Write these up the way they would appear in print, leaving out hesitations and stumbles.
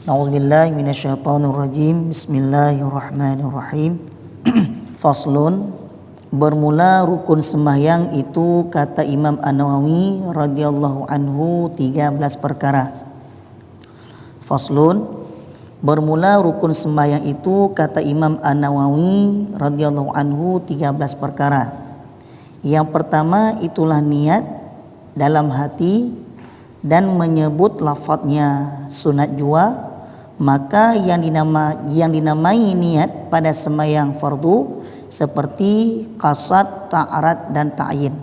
A'udzubillahi minasyaitonirrajim. Bismillahirrahmanirrahim. Faslun. Bermula rukun sembahyang itu kata Imam An-Nawawi radhiyallahu anhu 13 perkara. Faslun. Bermula rukun sembahyang itu kata Imam An-Nawawi radhiyallahu anhu 13 perkara. Yang pertama itulah niat dalam hati dan menyebut lafadznya. Sunat jua, maka yang dinamai niat pada sembahyang fardu seperti qasad, ta'arad dan ta'yin.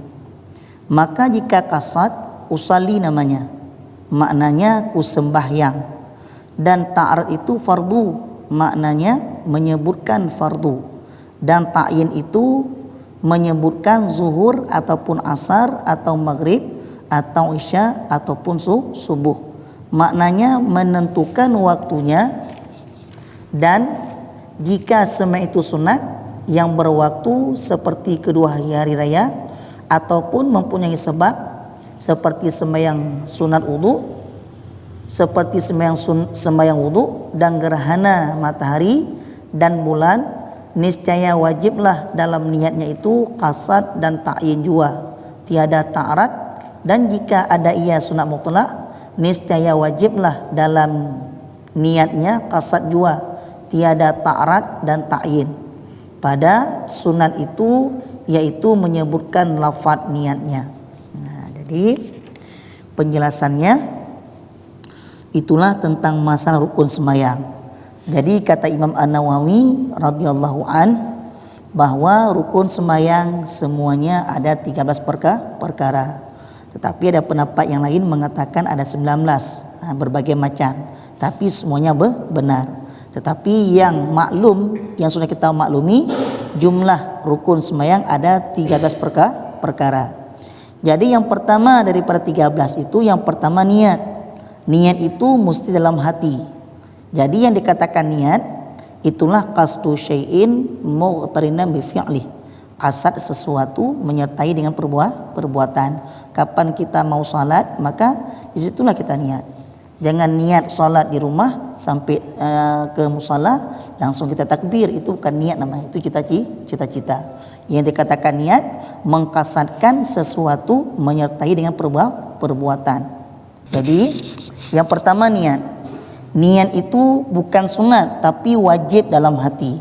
Maka jika qasad usalli namanya, maknanya ku sembahyang, dan ta'arad itu fardu, maknanya menyebutkan fardu, dan ta'yin itu menyebutkan zuhur ataupun asar atau maghrib atau isya ataupun subuh, maknanya menentukan waktunya. Dan jika sembahyang itu sunat yang berwaktu seperti kedua hari raya ataupun mempunyai sebab seperti sembahyang sunat wudu, seperti sembahyang wudu dan gerhana matahari dan bulan, niscaya wajiblah dalam niatnya itu qasad dan ta'yin jua, tiada ta'arad. Dan jika ada ia sunat mutlak, niscaya wajiblah dalam niatnya qasad jua, tiada ta'arad dan ta'yin. Pada sunat itu yaitu menyebutkan lafaz niatnya. Nah, jadi penjelasannya itulah tentang masalah rukun sembahyang. Jadi kata Imam An-Nawawi radhiyallahu an bahwa rukun sembahyang semuanya ada 13 perkara. Tetapi ada pendapat yang lain mengatakan ada 19, berbagai macam. Tapi semuanya benar. Tetapi yang maklum, yang sudah kita maklumi, jumlah rukun sembahyang ada 13 perkara. Jadi yang pertama daripada 13 itu, yang pertama niat. Niat itu mesti dalam hati. Jadi yang dikatakan niat itulah qasdu syai'in muqtarinan bi fi'lih. Qasad sesuatu menyertai dengan perbuatan. Kapan kita mau salat, maka disitulah kita niat. Jangan niat salat di rumah sampai ke musalla langsung kita takbir, itu bukan niat namanya, itu cita-cita. Yang dikatakan niat mengqasadkan sesuatu menyertai dengan perbuatan. Jadi yang pertama niat. Niat itu bukan sunat tapi wajib dalam hati.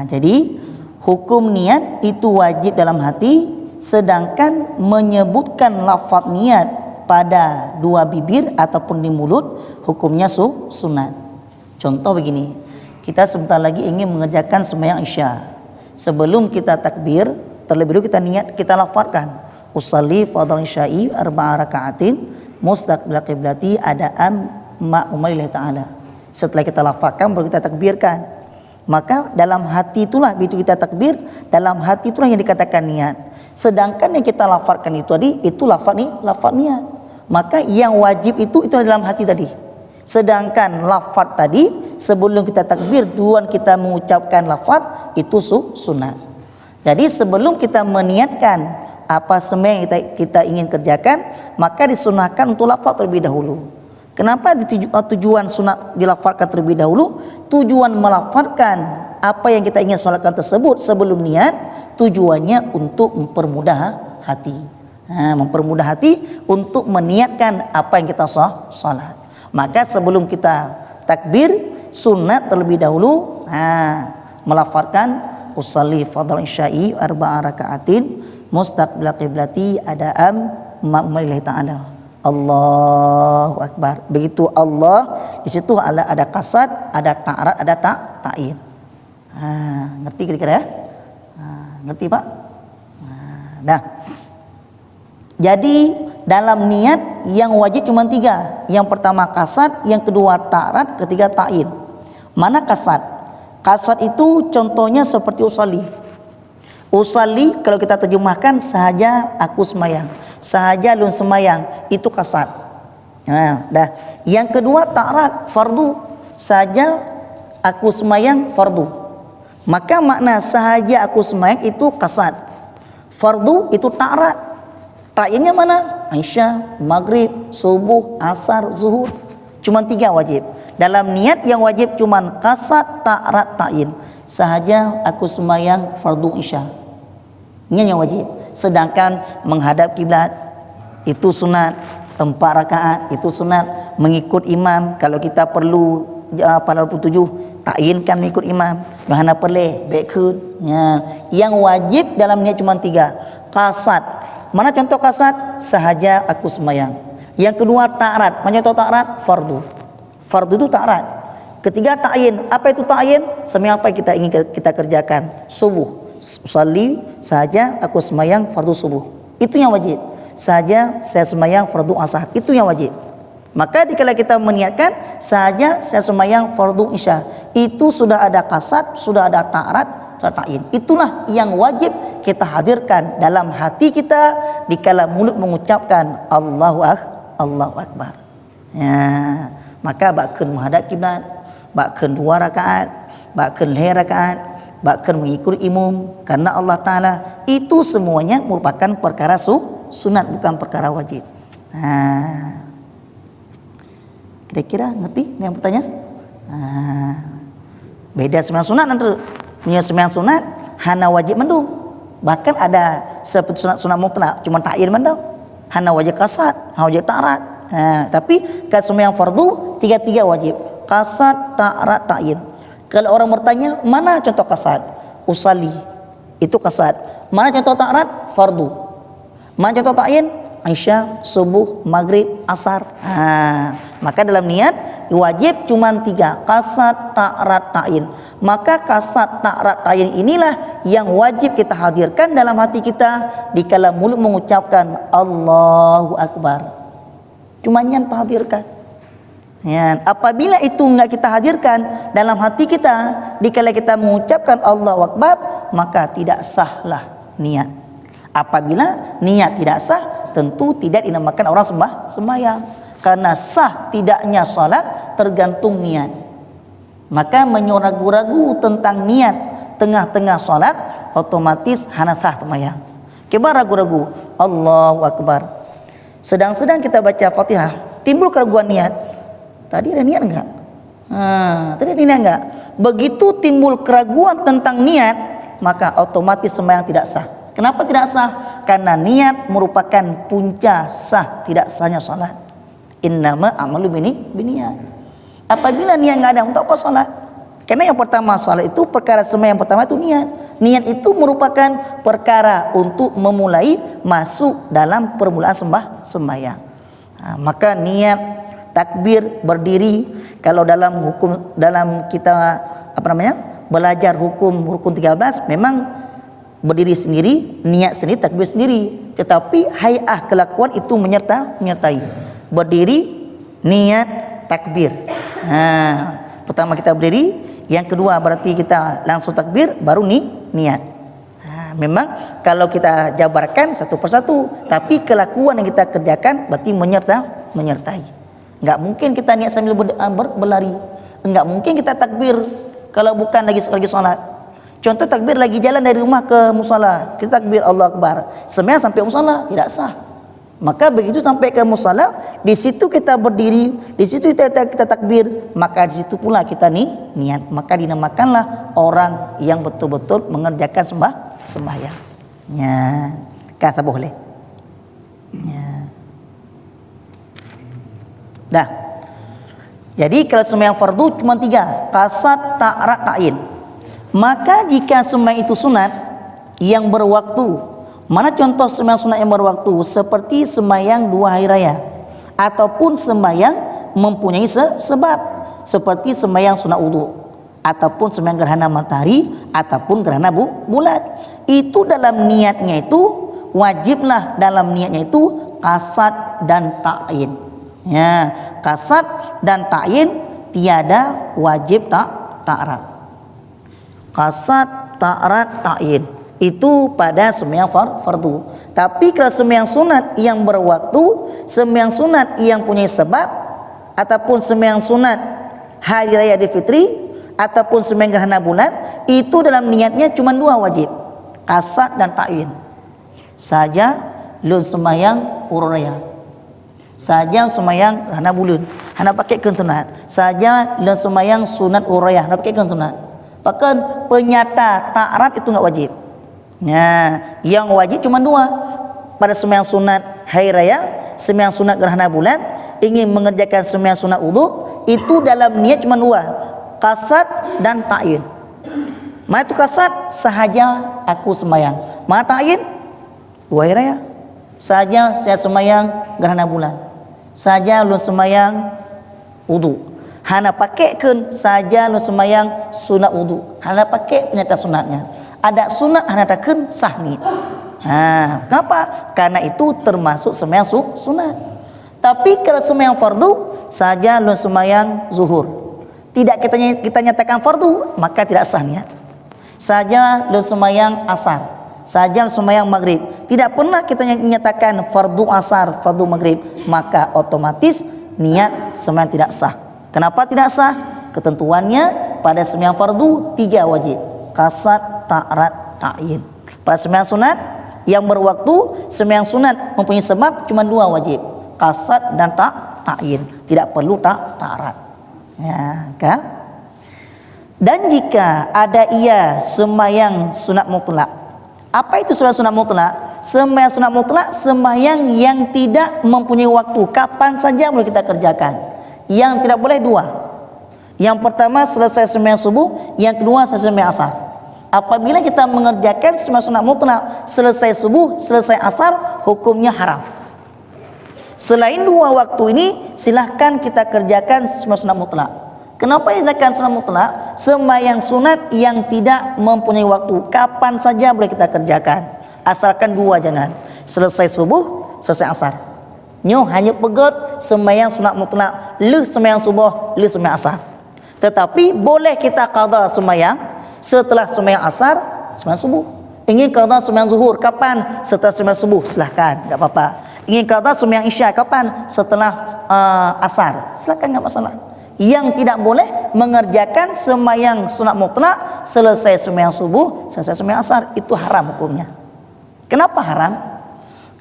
Jadi hukum niat itu wajib dalam hati, sedangkan menyebutkan lafaz niat pada dua bibir ataupun di mulut hukumnya sunat. Contoh begini, kita sebentar lagi ingin mengerjakan sembahyang isya. Sebelum kita takbir, terlebih dahulu kita niat, kita lafazkan usalli fardhu isya'i arba'a raka'atin mustaqbil qiblati ada'am ma'umalillahi ta'ala. Setelah kita lafazkan baru kita takbirkan. Maka dalam hati itulah, begitu kita takbir, dalam hati itulah yang dikatakan niat. Sedangkan yang kita lafazkan itu tadi, itu lafaz niat. Maka yang wajib itu dalam hati tadi. Sedangkan lafaz tadi sebelum kita takbir, duluan kita mengucapkan lafaz itu sunat. Jadi sebelum kita meniatkan apa sembahyang yang kita ingin kerjakan, maka disunahkan untuk lafaz terlebih dahulu. Kenapa tujuan sunat dilafazkan terlebih dahulu? Tujuan melafazkan apa yang kita ingin salatkan tersebut sebelum niat, tujuannya untuk mempermudah hati. Mempermudah hati untuk meniatkan apa yang kita salat. Maka sebelum kita takbir, sunat terlebih dahulu melafazkan usalli fardhu isya'i arba'a raka'atin mustaqbil qiblati ada'am ma'umalillahi ta'ala. Allahu Akbar. Begitu Allah, di situ ada qasad, ada ta'arad, ada ta'yin. Ngerti kira-kira ya? Ngerti Pak? Jadi dalam niat yang wajib cuma 3. Yang pertama qasad, yang kedua ta'arad, ketiga ta'yin. Mana qasad? Qasad itu contohnya seperti usalli. Usalli kalau kita terjemahkan sahaja aku sembahyang, sahaja lun sembahyang, itu qasad. Yang kedua ta'arad, fardu, sahaja aku sembahyang fardu. Maka makna sahaja aku sembahyang itu qasad. Fardu itu ta'arad. Ta'yinnya mana? Isya, maghrib, subuh, asar, zuhur. Cuma 3 wajib. Dalam niat yang wajib cuman qasad, ta'rad, ta'yin. Sahaja aku sembahyang fardu isya. Niat yang wajib. Sedangkan menghadap kiblat itu sunat, 4 rakaat itu sunat, mengikut imam kalau kita perlu 87 ta'yinkan mengikut imam. Yohana perleh baik kun. Ya. Yang wajib dalam niat cuma 3. Qasad. Mana contoh qasad? Sahaja aku sembahyang. Yang kedua ta'rad. Mana contoh ta'rad? Fardu. Fardu itu ta'rad. Ketiga ta'yin. Apa itu ta'yin? Sembahyang apa yang kita ingin kita kerjakan? Subuh. Usalli sahaja aku sembahyang fardu subuh. Itu yang wajib. Sahaja saya sembahyang fardu asar. Itu yang wajib. Maka dikala kita meniatkan sahaja saya sembahyang fardu isya, itu sudah ada qasad, sudah ada ta'rad, ta'yin. Itulah yang wajib kita hadirkan dalam hati kita dikala mulut mengucapkan Allahu Akbar. Ya, maka bakkeun menghadap kiblat, bakkeun 2 rakaat, bakkeun 2 rakaat, bakkeun mengikuti imam karena Allah Taala, itu semuanya merupakan perkara sunat, bukan perkara wajib. Kira-kira ngerti yang bertanya? Beda sembahyang sunat nanti. Punya sembahyang sunat hana wajib mendung. Bahkan ada seperti sunat mutlak cuma ta'yin mendung. Hana wajib qasad, hana wajib ta'rad. Tapi kalau sembahyang fardu 3 wajib. Qasad, ta'rad, ta'yin. Kalau orang bertanya, mana contoh qasad? Usalli. Itu qasad. Mana contoh ta'rad? Fardu. Mana contoh ta'yin? Isya, subuh, maghrib, asar. Maka dalam niat wajib cuma 3. Qasad, ta'rad, ta'yin. Maka qasad, ta'rad, ta'yin inilah yang wajib kita hadirkan dalam hati kita dikala mulut mengucapkan Allahu Akbar. Cuma nyan hadirkan. Ya, apabila itu enggak kita hadirkan dalam hati kita dikala kita mengucapkan Allahu Akbar, maka tidak sahlah niat. Apabila niat tidak sah, tentu tidak dinamakan orang sembahyang. Karena sah tidaknya salat tergantung niat. Maka menyeragu-ragu tentang niat tengah-tengah salat, otomatis hana sah sembahyang. Coba ragu-ragu, Allahu Akbar. Sedang-sedang kita baca Fatihah, timbul keraguan niat. Tadi ada niat enggak? Tadi ada niat enggak? Begitu timbul keraguan tentang niat, maka otomatis sembahyang tidak sah. Kenapa tidak sah? Karena niat merupakan punca sah tidak sahnya salat. Innama amalu biniyat. Apabila niat enggak ada, untuk apa salat? Karena yang pertama salat itu perkara sembahyang pertama itu niat. Niat itu merupakan perkara untuk memulai masuk dalam permulaan sembahyang. Maka niat takbir berdiri, kalau dalam hukum, dalam kita belajar hukum rukun 13 memang berdiri sendiri, niat sendiri, takbir sendiri. Tetapi hay'ah kelakuan itu menyertai. Berdiri, niat, takbir. Pertama kita berdiri, yang kedua berarti kita langsung takbir, baru niat. Memang kalau kita jabarkan satu persatu, tapi kelakuan yang kita kerjakan berarti menyertai. Enggak mungkin kita niat sambil berlari. Enggak mungkin kita takbir kalau bukan lagi salat. Contoh takbir lagi jalan dari rumah ke musala, kita takbir Allahu Akbar. Sembahyang sampai musala tidak sah. Maka begitu sampai ke musala, di situ kita berdiri, di situ kita takbir, maka di situ pula kita niat. Maka dinamakanlah orang yang betul-betul mengerjakan sembahyang. Ya, kasa boleh. Ya. Dah. Jadi kalau sembahyang fardu cuma 3, qasad, ta'rad, ta'yin. Maka jika sembahyang itu sunat yang berwaktu, mana contoh sembahyang sunat yang berwaktu? Seperti sembahyang 2 hari raya, ataupun sembahyang mempunyai sebab, seperti sembahyang sunat wudu, ataupun sembahyang gerhana matahari, ataupun gerhana bulan. Itu dalam niatnya itu wajiblah, dalam niatnya itu qasad dan ta'yin. Ya, qasad dan ta'yin tiada wajib ta'rad. Qasad, ta'rad, ta'yin itu pada sembahyang fardu. Tapi kalau sembahyang sunat yang berwaktu, sembahyang sunat yang punya sebab, ataupun sembahyang sunat hari raya Idul Fitri, ataupun sembahyang gerhana bulan, itu dalam niatnya cuma 2 wajib, qasad dan ta'yin. Saja lun sembahyang urun raya, saja sembahyang gerhana bulan, Hana pakaikan sunat. Saja le semayang sunat urayah, hana pakaikan sunat. Bahkan penyata ta'arat itu enggak wajib. Nah, yang wajib cuma dua. Pada semayang sunat hari raya, semayang sunat gerhana bulan, ingin mengerjakan semayang sunat wudu, itu dalam niat cuma dua, qasad dan ta'yin. Mana itu qasad? Sahaja aku semayang. Mana ta'yin? Dua hari raya. Saja saya semayang gerhana bulan. Saja lu semayang wudu. Hana pakaikan saja lu semayang sunat wudu. Hana pakai penyata sunatnya. Ada sunat hana takkan sah ni. Kenapa? Karena itu termasuk semayang sunat. Tapi kalau semayang fardu, saja lu semayang zuhur, tidak kita nyatakan fardu, maka tidak sah niat. Saja lu semayang asar, saja lu semayang maghrib, tidak pernah kita nyatakan fardu asar, fardu maghrib, maka otomatis niat semayang tidak sah. Kenapa tidak sah? Ketentuannya pada semayang fardu 3 wajib, qasad, ta'arat, ta'yin. Pada semayang sunat yang berwaktu, semayang sunat mempunyai sebab cuma 2 wajib, qasad dan ta'yin, tidak perlu ta'arat. Ya, kan? Dan jika ada ia semayang sunat mutlak. Apa itu sunat mutlak? Semayang sunat mutlak semayang yang tidak mempunyai waktu, kapan saja boleh kita kerjakan. Yang tidak boleh 2. Yang pertama selesai semayang subuh, yang kedua selesai semayang asar. Apabila kita mengerjakan semayang sunat mutlak selesai subuh, selesai asar, hukumnya haram. Selain 2 waktu ini, silahkan kita kerjakan semayang sunat mutlak. Kenapa dikatakan sunat mutlak? Semayang sunat yang tidak mempunyai waktu, kapan saja boleh kita kerjakan, asalkan 2 jangan. Selesai subuh, selesai asar. Nyo hanya pegot semayang sunat mutlak, le semayang subuh, le semayang asar. Tetapi boleh kita qada semayang setelah semayang asar, semayang subuh. Ingin qada semayang zuhur, kapan? Setelah semayang subuh, silahkan, enggak apa-apa. Ingin qada semayang isya, kapan? Setelah asar, silahkan, enggak masalah. Yang tidak boleh mengerjakan semayang sunat mutlak selesai semayang subuh, selesai semayang asar, itu haram hukumnya. Kenapa haram?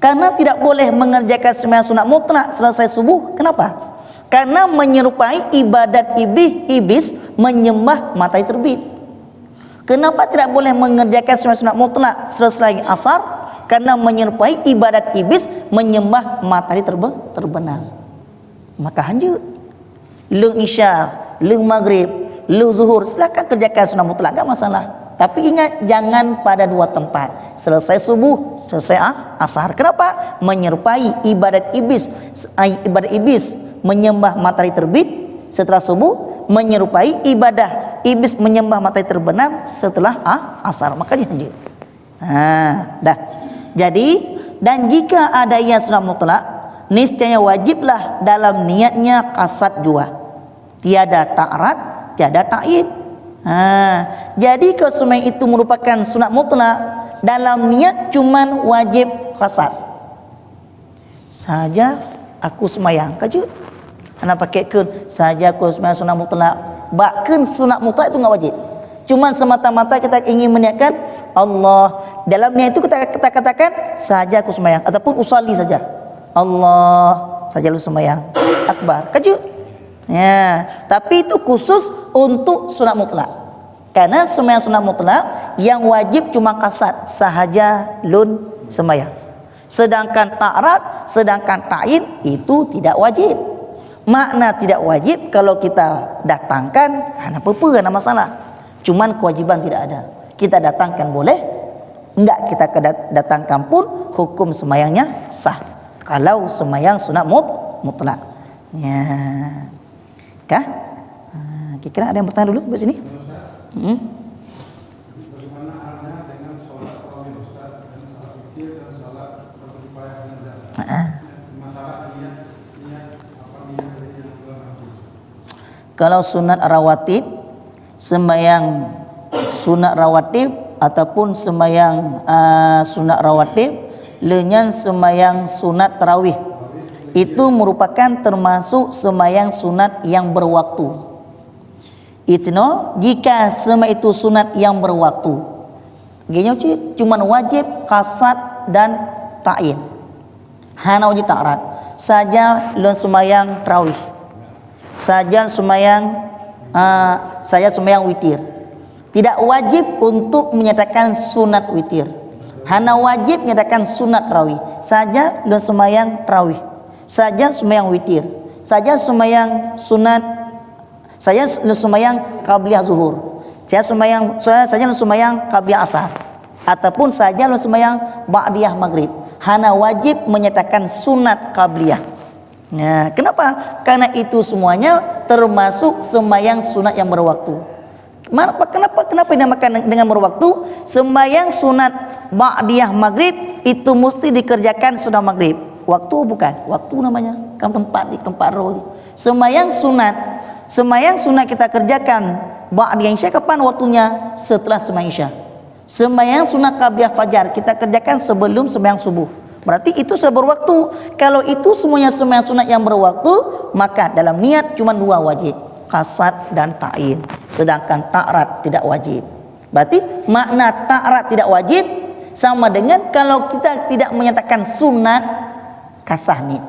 Karena tidak boleh mengerjakan semayang sunat mutlak selesai subuh. Kenapa? Karena menyerupai ibadat iblis menyembah matahari terbit. Kenapa tidak boleh mengerjakan semayang sunat mutlak selesai asar? Karena menyerupai ibadat iblis menyembah matahari terbenam. Maka lanjut, le isya, le maghrib, le zuhur, silakan kerjakan sunat mutlak, enggak masalah. Tapi ingat, jangan pada 2 tempat, selesai subuh, selesai asar. Kenapa? Menyerupai ibadat iblis menyembah matahari terbit setelah subuh, menyerupai ibadah iblis menyembah matahari terbenam setelah asar. Makanya lanjut. Dah. Jadi, dan jika ada yang sunat mutlak, niscaya wajiblah dalam niatnya qasad jua. Tiada ta'arat, tiada ta'yin. Jadi kalau semayang itu merupakan sunat mutlak, dalam niat cuman wajib qasad. Saja aku semayang, kajut. Ana pakaikan saja aku semayang sunat mutlak. Bahkan sunat mutlak itu enggak wajib. Cuman semata-mata kita ingin meniatkan Allah. Dalam niat itu kita katakan saja aku semayang, ataupun usalli saja. Allah, saja lu semayang. Akbar, kajut. Ya, tapi itu khusus untuk sunat mutlak. Karena semayang sunat mutlak yang wajib cuma qasad, sahaja lun semayang. Sedangkan ta'arat, sedangkan ta'yin itu tidak wajib. Makna tidak wajib kalau kita datangkan, apa-apa, ada masalah. Cuman kewajiban tidak ada. Kita datangkan boleh, enggak kita datangkan pun hukum semayangnya sah. Kalau semayang sunat mutlak. Ya. Kah? Kira-kira ada yang bertanya dulu di sini? Bagaimana halnya dengan sholat tarawih Ustaz, dan salat witir dan salat berupaya mendadak? Masalah niat dari yang bulan Ramadan. Kalau sunat rawatib, sembahyang sunat rawatib ataupun sembahyang sunat rawatib lenyan sembahyang sunat tarawih, itu merupakan termasuk sembahyang sunat yang berwaktu. Itno jika sembahyang itu sunat yang berwaktu, gini cuma wajib qasad dan ta'yin, hana wajib ta'arat saja lun sembahyang tarawih. Saja saya sembahyang witir. Tidak wajib untuk menyatakan sunat witir. Hana wajib menyatakan sunat rawih. Saja lu sembahyang rawih. Saja sembahyang witir. Saja sembahyang sunat. Saya lu sembahyang qabliyah zuhur. Saja lu sembahyang qabliyah asar. Ataupun saja lu sembahyang ba'diyah maghrib. Hana wajib menyatakan sunat qabliyah. Nah, kenapa? Karena itu semuanya termasuk sembahyang sunat yang berwaktu. Kenapa dinamakan dengan berwaktu? Sembahyang sunat ba'diyah maghrib itu mesti dikerjakan sudah maghrib. Waktu bukan? Waktu namanya. Kan tempat roh. Sembahyang sunat kita kerjakan ba'diyah isya kapan waktunya? Setelah sembahyang isya. Sembahyang sunat qabliyah fajar kita kerjakan sebelum sembahyang subuh. Berarti itu sudah berwaktu. Kalau itu semuanya sembahyang sunat yang berwaktu, maka dalam niat cuma 2 wajib, qasad dan ta'yin. Sedangkan ta'rat tidak wajib. Berarti makna ta'rat tidak wajib sama dengan kalau kita tidak menyatakan sunat kasah niat.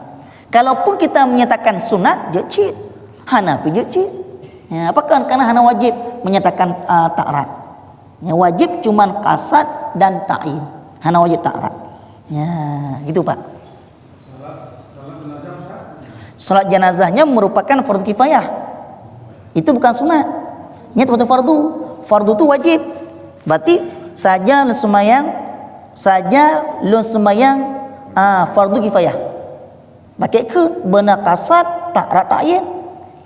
Kalaupun kita menyatakan sunat, jecit. Hanafi jecit. Ya, apakah? Karena hana wajib menyatakan ta'rat. Yang wajib cuman qasad dan ta'yin. Hana wajib ta'rat. Ya, gitu Pak. Salat jenazahnya merupakan fardu kifayah. Itu bukan sunat. Niat betul fardu. Fardu itu wajib. Berarti saja lu sembahyang fardu kifayah. Pakai ke benar qasad ta'rat ta'yin.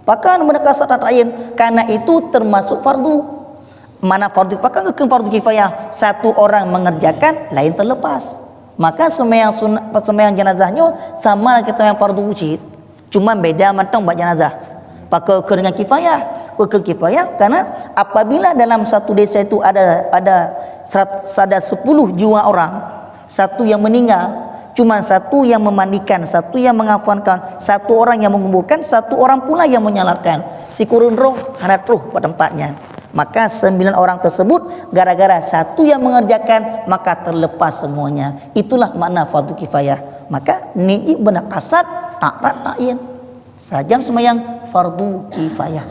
Pakai benar qasad ta'yin karena itu termasuk fardu. Mana fardu pakai ke fardu kifayah, satu orang mengerjakan lain terlepas. Maka sembahyang jenazahnya sama kita yang fardu wujud, cuma beda macam buat jenazah. Pakai ke dengan kifayah, ke kifayah karena apabila dalam satu desa itu ada 10 jiwa orang, satu yang meninggal, cuma satu yang memandikan, satu yang mengafankan, satu orang yang menguburkan, satu orang pula yang menyalatkan. Si kurun roh, hanat roh pada tempatnya. Maka 9 orang tersebut gara-gara satu yang mengerjakan maka terlepas semuanya. Itulah makna fardu kifayah. Maka ni benar qasad ta'rat ta'yin. Saja sembahyang fardu kifayah.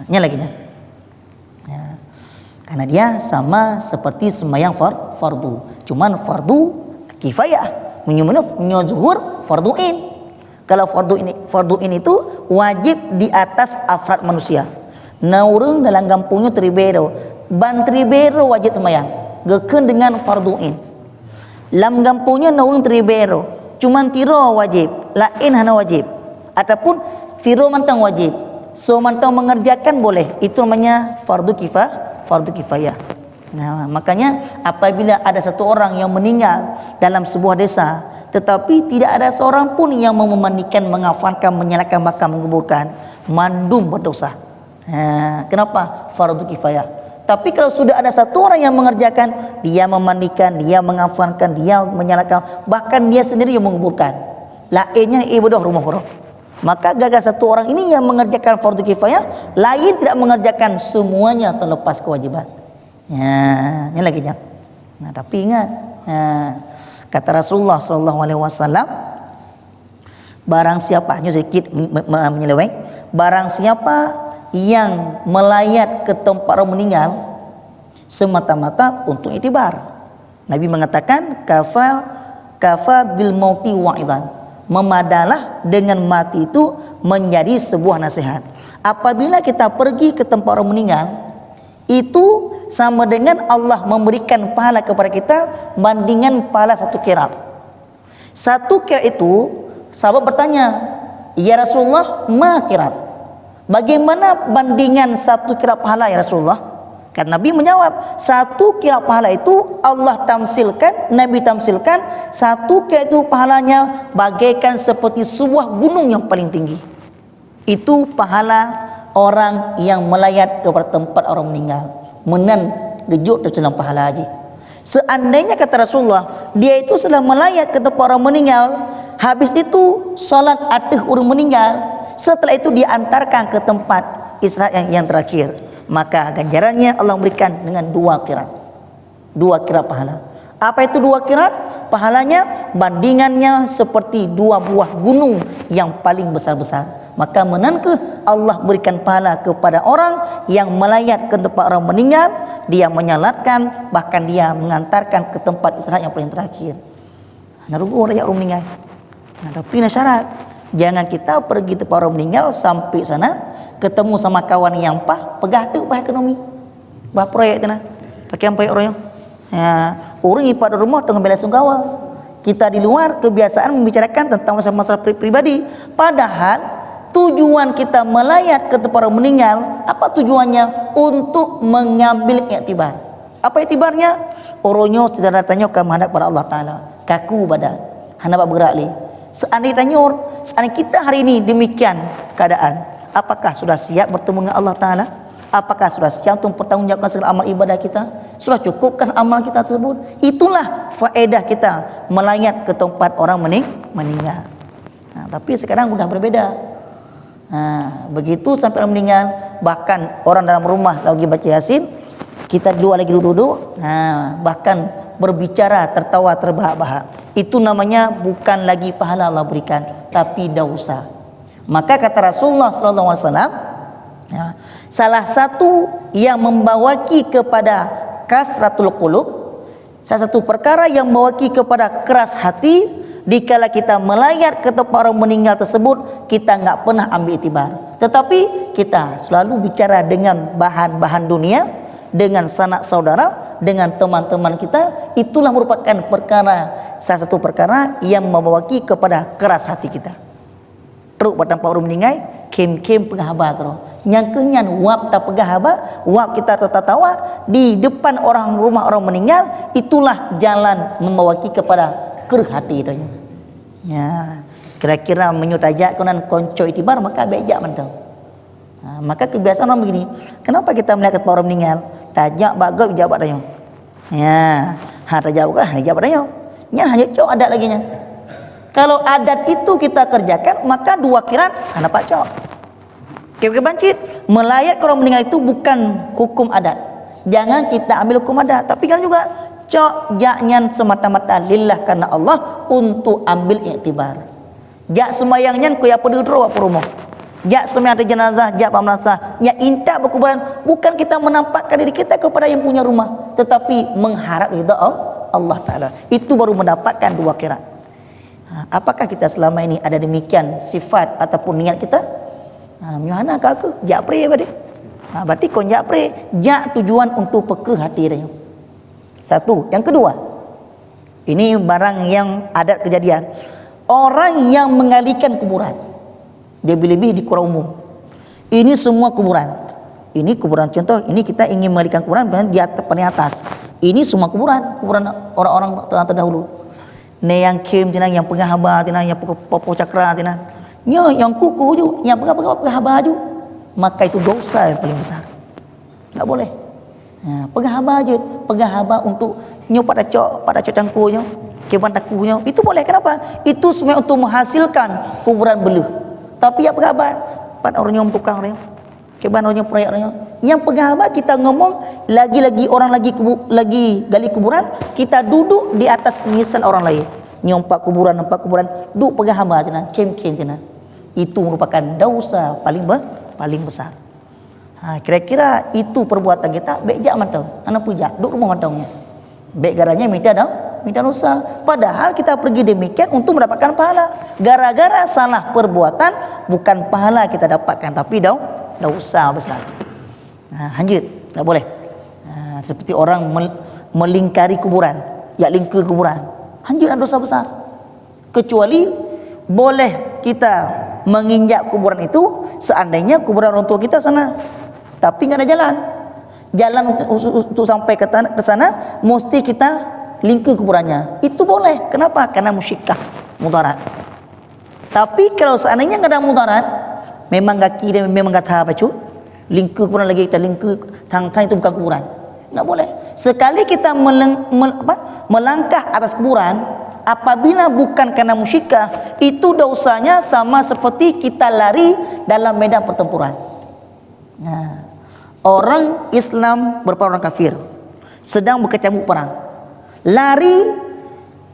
Nya lagi nya. Ya. Karena dia sama seperti sembahyang fardu. Cuman fardu kifayah. Menyuhur zuhur fardu in. Kalau fardu in itu wajib di atas afrad manusia. Naurung dalam kampungnya tribero, ban tribero wajib sembahyang. Geken dengan fardu in. Dalam kampungnya naurung tribero, cuman tiro wajib, lain hana wajib. Ataupun tiro mantang wajib. So mantang mengerjakan boleh. Itu namanya fardu kifayah. Nah, makanya apabila ada satu orang yang meninggal dalam sebuah desa, tetapi tidak ada seorang pun yang mau memandikan, mengafankan, menyalakan bakar, menguburkan, mandum berdosa. Kenapa? Fardu kifayah. Tapi kalau sudah ada satu orang yang mengerjakan, dia memandikan, dia mengafankan, dia menyalakan, bahkan dia sendiri yang menguburkan, lainnya ibadah rumah. Maka gagal satu orang ini yang mengerjakan fardu kifayah, lain tidak mengerjakan, semuanya terlepas kewajiban. Ini lagi nya. Nah, tapi ingat, kata Rasulullah SAW, barang siapa, sedikit menyeleweng, barang siapa yang melayat ke tempat orang meninggal semata-mata untuk iktibar. Nabi mengatakan kafa bil mauti wa'idan. Memadalah dengan mati itu menjadi sebuah nasihat. Apabila kita pergi ke tempat orang meninggal, itu sama dengan Allah memberikan pahala kepada kita bandingan pahala 1 qiraat. 1 qiraat itu sahabat bertanya, "Ya Rasulullah, ma qiraat?" Bagaimana bandingan 1 qiraat pahala ya Rasulullah? Kan Nabi menjawab, 1 qiraat pahala itu Allah tamsilkan, Nabi tamsilkan, 1 qiraat itu pahalanya bagaikan seperti sebuah gunung yang paling tinggi. Itu pahala orang yang melayat kepada tempat orang meninggal. Menan gejut dalam pahala haji. Seandainya kata Rasulullah, dia itu setelah melayat ke tempat orang meninggal, habis itu salat atas orang meninggal, setelah itu diantarkan ke tempat Isra yang terakhir, maka ganjarannya Allah berikan dengan 2 qiraat. 2 qiraat pahala. Apa itu 2 qirat? Pahalanya bandingannya seperti 2 buah gunung yang paling besar-besar. Maka menangkah Allah berikan pahala kepada orang yang melayat ke tempat orang meninggal, dia menyalatkan, bahkan dia mengantarkan ke tempat istirahat yang paling terakhir. Narugo rakyat orang meninggal. Tapi syarat, jangan kita pergi tempat orang meninggal sampai sana ketemu sama kawan yang pegah tu ekonomi. Bah proyek tu nah. Pakai apa orang? Orang ipat rumah dengan bela sungkawa. Kita di luar kebiasaan membicarakan tentang masalah-masalah pribadi. Padahal tujuan kita melayat ke tempat orang meninggal, apa tujuannya? Untuk mengambil iktibar. Apa iktibarnya? Orangnya tidak tanya ke menghadap pada Allah Ta'ala. Kaku badan, hendak bergerak li. Seandainya tanya, seandainya kita hari ini demikian keadaan, apakah sudah siap bertemu dengan Allah Ta'ala? Apakah sudah siap untuk bertanggungjawabkan segala amal ibadah kita? Sudah cukupkan amal kita tersebut? Itulah faedah kita melayat ke tempat orang meninggal. Tapi sekarang sudah berbeda. Begitu sampai orang meninggal, bahkan orang dalam rumah lagi baca Yasin, kita dua lagi duduk-duduk, bahkan berbicara, tertawa, terbahak-bahak. Itu namanya bukan lagi pahala Allah berikan, tapi dosa. Maka kata Rasulullah SAW, salah satu yang membawaki kepada kasratul qulub, salah satu perkara yang membawaki kepada keras hati, dikala kita melayat ke tempat orang meninggal tersebut, kita enggak pernah ambil iktibar, tetapi kita selalu bicara dengan bahan-bahan dunia, dengan sanak saudara, dengan teman-teman kita. Itulah merupakan salah satu perkara yang membawaki kepada keras hati kita. Teruk pada tempat orang meninggal, kem-kem pengahaba karo. Nyangkenyan wap tak pengahaba, wap kita tertawa di depan orang rumah orang meninggal, itulah jalan membawaki kepada ker hati dia. Ya, kira-kira menyutajak konan konco itibar, maka bejak mantau. Maka kebiasaan orang begini, kenapa kita melihat orang meninggal, tajak bagap jawab dia. Ya, tajak bukan jawab dia. Nya hanya cok adat lagi nya. Kalau adat itu kita kerjakan, maka 2 qirat hana pak cok. Kita bancit, melayat ke orang meninggal itu bukan hukum adat. Jangan kita ambil hukum adat, tapi kan juga cok jaknyan semata-mata lillah karena Allah, untuk ambil iktibar. Jak semayangnya ku ya pedudro apa rumah. Jak semayang ada jenazah, jak pamnasah, ya intak berkuburan, bukan kita menampakkan diri kita kepada yang punya rumah, tetapi mengharap ridha Allah Ta'ala. Itu baru mendapatkan 2 qirat. Apakah kita selama ini ada demikian sifat ataupun niat kita? Myuhana ke aku? Jak pre berarti. Berarti kau jak pre, jak tujuan untuk peker hati dia. Satu. Yang kedua, ini barang yang adat kejadian. Orang yang mengalihkan kuburan, dia lebih di kurang umum. Ini semua kuburan. Ini kuburan, contoh, ini kita ingin mengalihkan kuburan di atas, paling atas. Ini semua kuburan orang-orang terdahulu. Ne yang kem tina, yang pengahaba tina, yang popo cakra tina, yang kuku ju, yang pengahaba ju, maka itu dosa yang paling besar. Tak boleh. Pengahaba je, pengahaba untuk nyo pada cok cangkunya, keban takunya, itu boleh. Kenapa? Itu semua untuk menghasilkan kuburan beluh. Tapi ya pengahaba, pan orang yang tukang orang, keban orang yang proyek orang. Yang pengahaba kita ngomong lagi-lagi orang lagi gali kuburan, kita duduk di atas nisan orang lain. Nampak kuburan, duduk pengahaba tina, kem-kem tina. Itu merupakan dosa paling besar. Kira-kira itu perbuatan kita bejak mantau. Anak puja, duduk rumah mantaunya. Bek garanya minta dosa. Padahal kita pergi demikian untuk mendapatkan pahala. Gara-gara salah perbuatan, bukan pahala kita dapatkan, tapi dosa besar. Hanjit, tak boleh. Seperti orang melingkari kuburan, ya lingkar kuburan, hanjit dosa besar. Kecuali boleh kita menginjak kuburan itu seandainya kuburan orang tua kita sana, tapi nggak ada jalan untuk sampai ke sana, mesti kita lingkar kuburannya. Itu boleh. Kenapa? Karena musyikah, mudarat. Tapi kalau seandainya nggak ada mudarat, memang kaki dia memang nggak tahu apa cu, lingkar kuburan lagi, kita lingkar tang itu bukan kuburan, nggak boleh. Sekali kita melangkah atas kuburan, apabila bukan karena musyikah, itu dosanya sama seperti kita lari dalam medan pertempuran. Orang Islam berperang kafir, sedang berkecamuk perang. Lari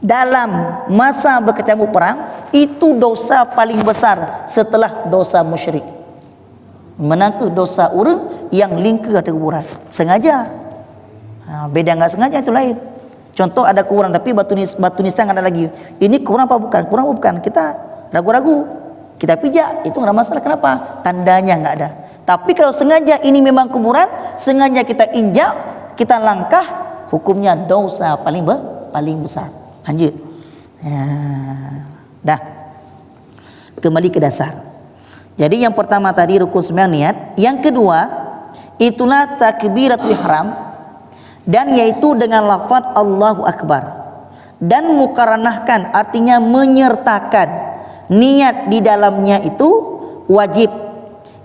dalam masa berkecamuk perang itu dosa paling besar setelah dosa musyrik. Menangkap dosa orang yang lingkar ke kuburan sengaja. Beda enggak sengaja itu lain. Contoh ada kuburan tapi batu nisan ada lagi. Ini kuburan apa bukan? Kuburan apa bukan? Kita ragu-ragu. Kita pijak, itu enggak masalah. Kenapa? Tandanya enggak ada. Tapi kalau sengaja ini memang kuburan, sengaja kita injak, kita langkah, hukumnya dosa paling besar. Lanjut. Ya. Dah. Kembali ke dasar. Jadi yang pertama tadi rukun sembahyang niat, yang kedua itulah takbiratul ihram, dan yaitu dengan lafaz Allahu Akbar, dan mukaranahkan artinya menyertakan niat di dalamnya itu wajib,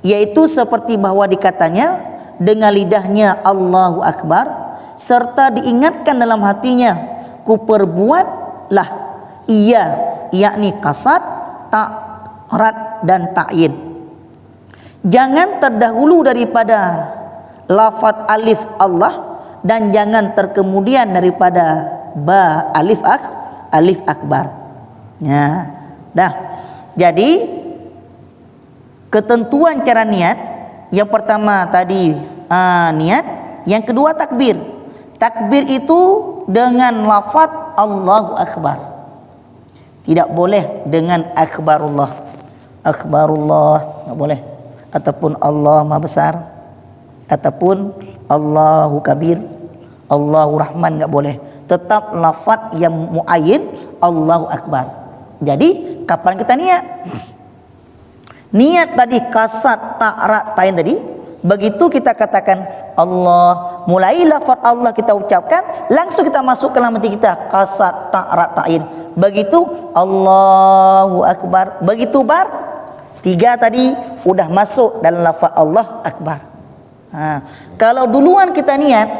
yaitu seperti bahwa dikatanya dengan lidahnya Allahu Akbar serta diingatkan dalam hatinya kuperbuatlah ia, yakni qasad, ta'rat dan ta'yin. Jangan terdahulu daripada lafaz alif Allah dan jangan terkemudian daripada ba alif akbar. Ya, dah. Jadi ketentuan cara niat, yang pertama tadi niat, yang kedua takbir. Takbir itu dengan lafaz Allahu Akbar. Tidak boleh dengan akbarullah. Akbarullah enggak boleh. Ataupun Allah Maha Besar, ataupun Allahu Kabir, Allahu Rahman, enggak boleh. Tetap lafaz yang muayyin Allahu Akbar. Jadi kapan kita niat? Niat tadi kasat ta'rat ta'in tadi, begitu kita katakan Allah, mulai lafaz Allah kita ucapkan, langsung kita masuk ke dalam hati kita kasat ta'rat ta'in. Begitu Allahu Akbar, begitu tiga tadi udah masuk dalam lafaz Allah Akbar. Kalau duluan kita niat,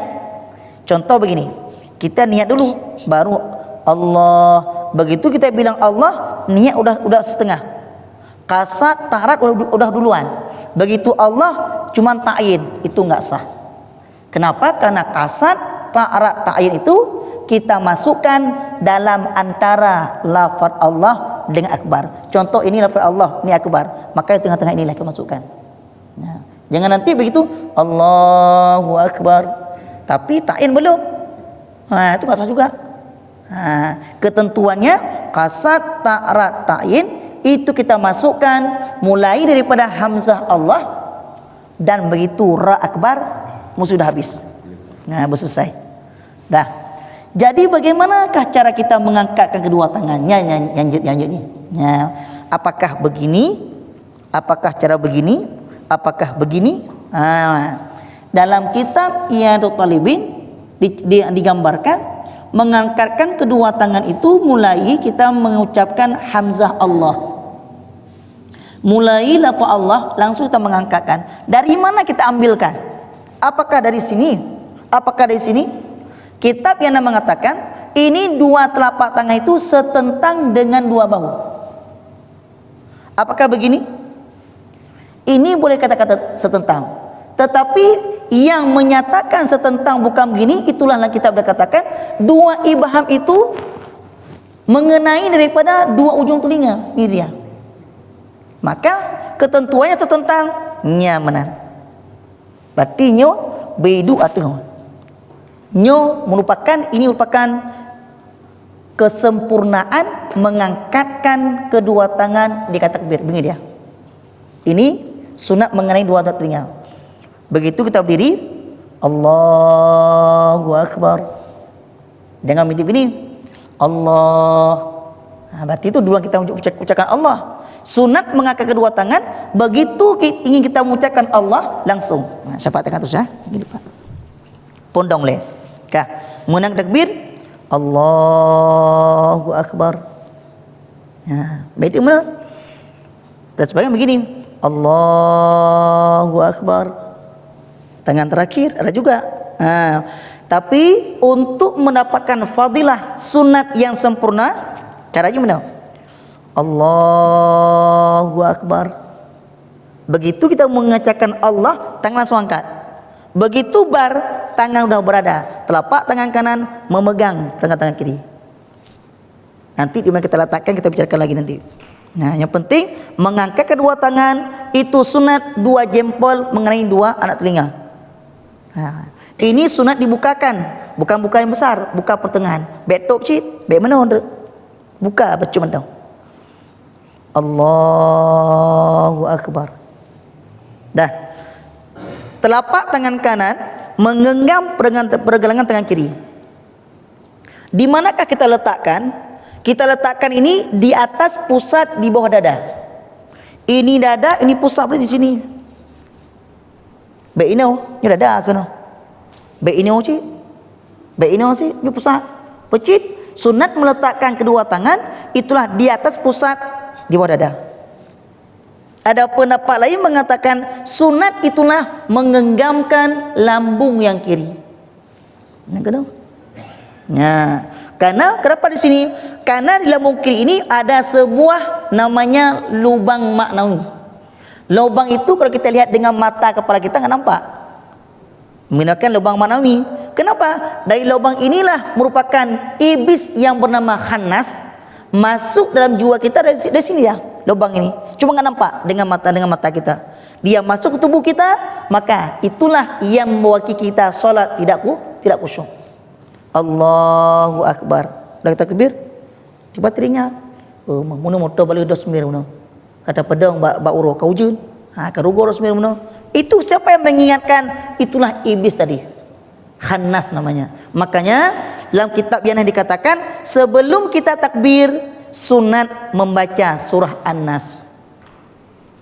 contoh begini, kita niat dulu baru Allah, begitu kita bilang Allah, niat udah setengah, kasat ta'rat udah duluan, begitu Allah cuman ta'yin, itu enggak sah. Kenapa? Karena kasat ta'rat ta'yin itu kita masukkan dalam antara lafaz Allah dengan akbar. Contoh ini lafaz Allah, ini akbar, maka di tengah-tengah inilah kita masukkan. Nah, jangan nanti begitu Allahu Akbar tapi ta'in belum. Itu enggak sah juga. Ketentuannya kasat ta'rat ta'in itu kita masukkan mulai daripada hamzah Allah, dan begitu ra akbar sudah habis. Selesai. Dah. Jadi bagaimanakah cara kita mengangkatkan kedua tangannya? Lanjut ni. Apakah begini? Apakah cara begini? Apakah begini? Dalam kitab Iyadut Talibin digambarkan mengangkatkan kedua tangan itu mulai kita mengucapkan hamzah Allah. Mulai lafaz Allah langsung kita mengangkatkan. Dari mana kita ambilkan? Apakah dari sini? Apakah dari sini? Kitab yang mengatakan ini dua telapak tangan itu setentang dengan dua bahu. Apakah begini? Ini boleh kata-kata setentang. Tetapi yang menyatakan setentang bukan begini, itulah yang kitab berkatakan dua ibham itu mengenai daripada dua ujung telinga. Ini dia. Maka ketentuannya setentang, nyamanan. Berarti nyo bedu atuh. Nyo ini merupakan kesempurnaan mengangkatkan kedua tangan di takbir. Begini dia. Ini sunat mengenai dua telinga. Begitu kita berdiri, Allahu Akbar. Jangan begini. Allah. Berarti itu dulu kita ucapkan Allah. Sunat mengangkat kedua tangan. Begitu ingin kita mengucapkan Allah, langsung. Siapa tengah tu sah? Begini Pak. Pondong le. Menang takbir, Allahu Akbar. Berarti mana? Dan sebagainya begini, Allahu Akbar. Tangan terakhir ada juga. Tapi untuk mendapatkan fadilah sunat yang sempurna, caranya mana? Allahu Akbar. Begitu kita mengucapkan Allah, tangan langsung angkat. Begitu tangan sudah berada, telapak tangan kanan memegang tangan kiri. Nanti di mana kita letakkan kita bicarakan lagi nanti. Nah, yang penting mengangkat kedua tangan itu sunat 2 jempol mengenai 2 anak telinga. Nah, ini sunat dibukakan, bukan buka yang besar, buka pertengahan. Betok cik, be mana onda? Buka baca mana? Allahu akbar. Dah. Telapak tangan kanan menggenggam pergelangan tangan kiri. Di manakah kita letakkan? Kita letakkan ini di atas pusat di bawah dada. Ini dada, ini pusat berada di sini. Baik ini, ini dada ke no? Baik ini cik. Baik ini sih, ini pusat. Pecit. Sunat meletakkan kedua tangan itulah di atas pusat di bawah dada. Ada pendapat lain mengatakan sunat itulah menggenggamkan lambung yang kiri. Nah, kenapa? Nah, karena kenapa di sini? Karena di lambung kiri ini ada sebuah namanya lubang maknawi. Lubang itu kalau kita lihat dengan mata kepala kita nggak nampak. Menggunakan lubang maknawi. Kenapa? Dari lubang inilah merupakan iblis yang bernama Khannas masuk dalam jiwa kita dari sini ya, lubang ini. Cuma nggak nampak dengan mata kita. Dia masuk ke tubuh kita, maka itulah yang mewakili kita solat tidak khusyuk. Allahu akbar. Dah kita takbir. Cepat teringat. Oh, mana motor balik dah semir mana. Kata pedang bak uro kau jun. Ha, karugo ros semir mana. Itu siapa yang mengingatkan? Itulah iblis tadi. Khannas namanya. Makanya dalam kitab yang dikatakan sebelum kita takbir sunat membaca surah An-Nas.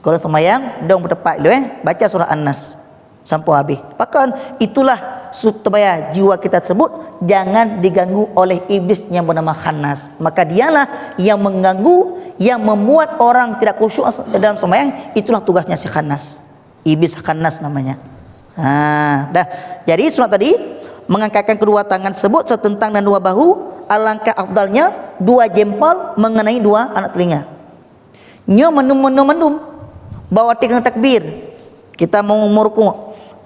Kalau sembahyang dong bertepat dulu baca surah An-Nas sampai habis. Bahkan itulah supaya jiwa kita tersebut jangan diganggu oleh iblis yang bernama Khannas. Maka dialah yang mengganggu, yang membuat orang tidak khusyuk dalam sembahyang. Itulah tugasnya si Khannas. Iblis Khannas namanya. Dah. Jadi sunat tadi mengangkatkan kedua tangan tersebut setentang dan 2 bahu. Alangkah afdalnya 2 jempol mengenai 2 anak telinga. Nyo menum bawa dengan takbir. Kita mau ruku,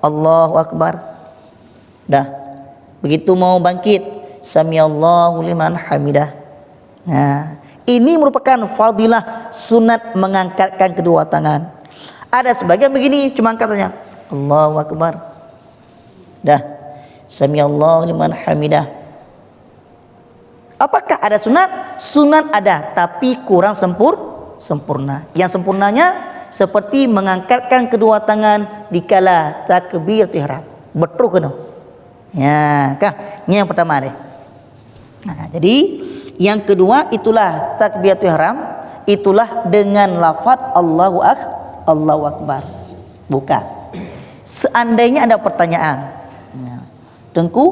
Allahu akbar. Dah. Begitu mau bangkit, samiallahu liman hamidah. Nah, ini merupakan fadilah sunat mengangkatkan kedua tangan. Ada sebagian begini cuma angkat saja, Allahu akbar. Dah. Samiallahu liman hamidah. Apakah ada sunat? Sunat ada, tapi kurang sempurna. Yang sempurnanya seperti mengangkatkan kedua tangan dikala takbiratul ihram. Betul ke no? Ya, kah? Ini yang pertama deh. Nah, jadi yang kedua itulah takbiratul ihram, itulah dengan lafaz Allahu akbar. Buka. Seandainya ada pertanyaan, Tengku,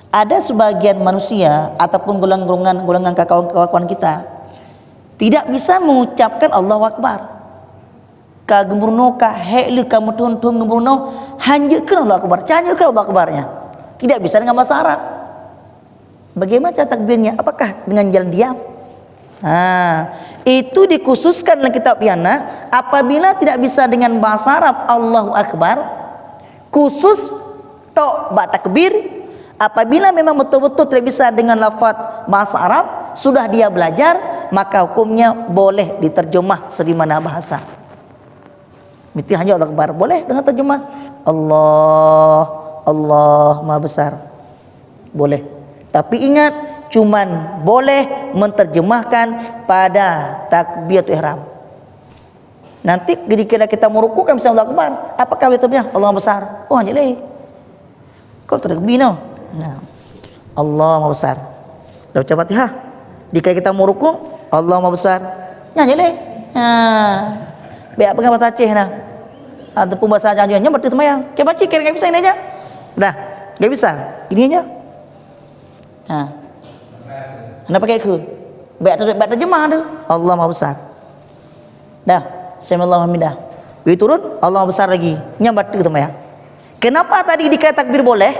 ada sebagian manusia ataupun golongan kawan-kawan kita tidak bisa mengucapkan Allahu akbar. Ka gemurno ka helu ka mutun gemurno hanjekeun Allahu akbar. Hanjekeun Allahu akbarnya. Tidak bisa dengan bahasa Arab. Bagaimana cara takbirnya? Apakah dengan jalan diam? Itu dikhususkan dalam kitab Yana apabila tidak bisa dengan bahasa Arab Allahu akbar, khusus tok ba takbir. Apabila memang betul-betul tidak bisa dengan lafaz bahasa Arab, sudah dia belajar, maka hukumnya boleh diterjemah sebagaimana bahasa. Mesti hanya Allah akbar, boleh dengan terjemah Allah Maha Besar. Boleh. Tapi ingat, cuman boleh menterjemahkan pada takbiratul ihram. Nanti ketika kita meruku kan bisa Allah akbar. Apakah betulnya Allah Maha Besar? Oh, hanya leh. Kau terkebih no. Nah, Allah Maha Besar. Dah baca Fatihah. Jika kita mau ruku, Allah Maha Besar. Nyanyi leh. Biar pegang bahasa Aceh nah. Ataupun bahasa Jawa-Jawa nya berarti semayang. Kita baca kira enggak bisa ini aja. Dah, enggak bisa. Ini aja. Anda pakai ke. Biar terjemah tu. Allah Maha Besar. Dah, samiallahu hamidah. Begitu turun, Allah Maha Besar lagi. Nya berarti semayang. Kenapa tadi dikata takbir boleh?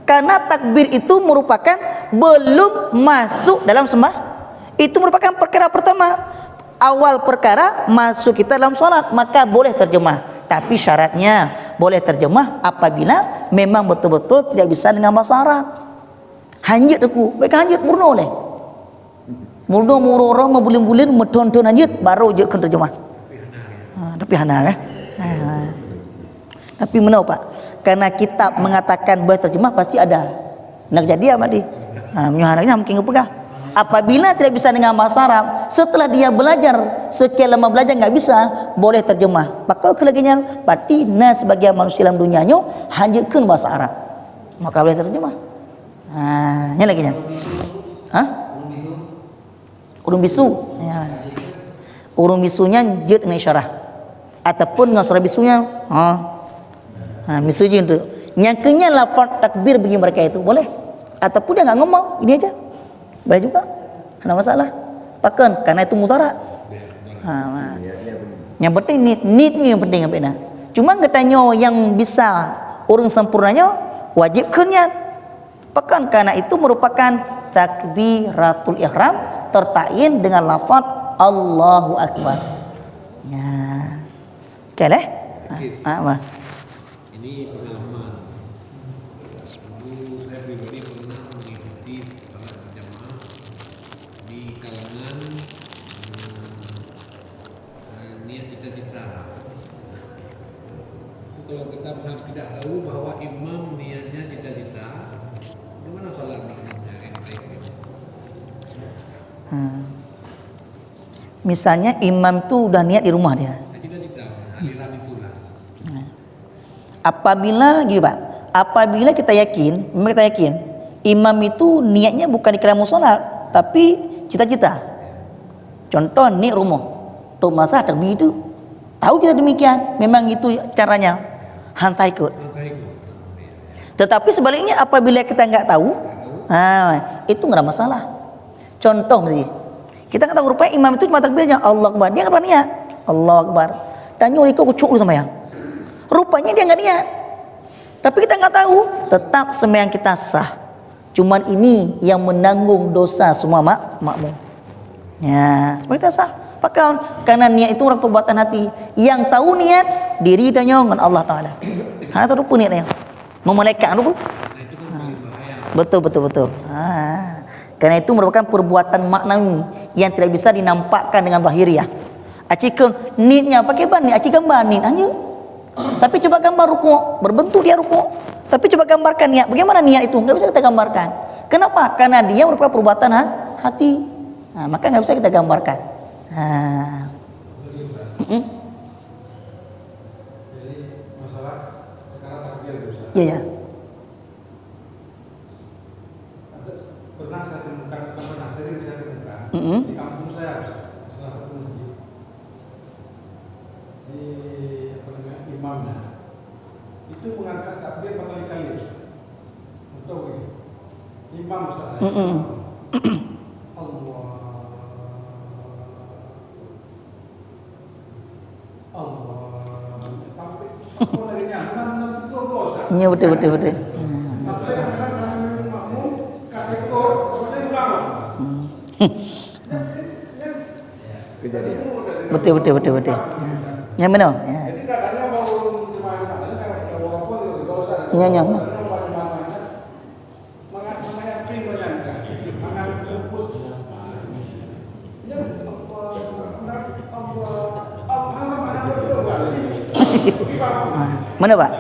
Karena takbir itu merupakan belum masuk dalam sembah. Itu merupakan perkara pertama. Awal perkara masuk kita dalam sholat, maka boleh terjemah. Tapi syaratnya boleh terjemah apabila memang betul-betul tidak bisa dengan bahasa Arab. Hanjit aku, baik hanjit murno leh. Murno muroro membulin-bulin meton-ton hanjit baru je kan terjemah. Tapi hana kan? Tapi mana Pak? Karena kitab mengatakan boleh terjemah pasti ada. Nak jadi apa di? Menyuhananya mungkin kepegah. Apabila tidak bisa dengan bahasa Arab, setelah dia belajar sekian lama belajar nggak bisa, boleh terjemah. Maka kelaginya berarti sebagai manusia dalam dunianya hanjitkan bahasa Arab, maka boleh terjemah. Ini lagi nya. Urung bisu. Ya. Urung bisunya jid dengan isyarah ataupun dengan suara bisunya. Bisu je itu. Yang kenya lafaz takbir bagi mereka itu boleh. Ataupun dia nggak ngomong, ini aja. Boleh juga, ada masalah. Pakan, karena itu mutarak. Yang penting need yang penting apa? Cuma katanya yang bisa orang sempurnanya wajib niat. Pakan, karena itu merupakan takbiratul ihram tertain dengan lafaz Allahu Akbar. Ya, oke leh. Ini pengalaman. Dulu saya pribadi pernah mengikuti salat berjamaah di kalangan niat cita-cita. Kalau kita tidak tahu bahwa imam niatnya cita-cita, gimana salat imamnya yang baik? Misalnya imam tu udah niat di rumah dia. Cita-cita, aliran itulah. Apabila gitu Pak, apabila kita yakin, memang kita yakin imam itu niatnya bukan di kerana solat, tapi cita-cita. Contoh ni rumah, untuk masa takbir itu, tahu kita demikian, memang itu caranya, hantar ikut. Tetapi sebaliknya apabila kita enggak tahu, itu enggak ada masalah. Contoh mesti, kita enggak tahu rupanya imam itu cuma takbirnya Allah Akbar, dia enggak pernah niat Allah Akbar. Tanya ikut kucuk dulu sama yang. Rupanya dia enggak niat. Tapi kita enggak tahu, tetap sembahyang kita sah. Cuman ini yang menanggung dosa semua makmum. Ya, kita sah. Pakai karena niat itu orang perbuatan hati. Yang tahu niat diri dan dengan Allah Taala. Karena itu rupa niatnya. Memelekat rupa. Betul. Karena itu merupakan perbuatan maknawi yang tidak bisa dinampakkan dengan zahiriah. Acikun niatnya pakai ban ni, acik gambar ni hanya. Tapi coba gambar rukuk, berbentuk dia rukuk. Tapi coba gambarkan niat. Bagaimana niat itu? Enggak bisa kita gambarkan. Kenapa? Karena dia merupakan perbuatan hati. Maka enggak bisa kita gambarkan. Jadi masalah sekarang takbir Ustaz. Iya. Pernah saya temukan, sering saya temukan di kampung saya, salah satu masjid. Di imamnya itu mengangkat takbir berkali-kali. Untuk imam Ustaz. Ya betul. Betul. Yang mana? Ya. Mana Pak?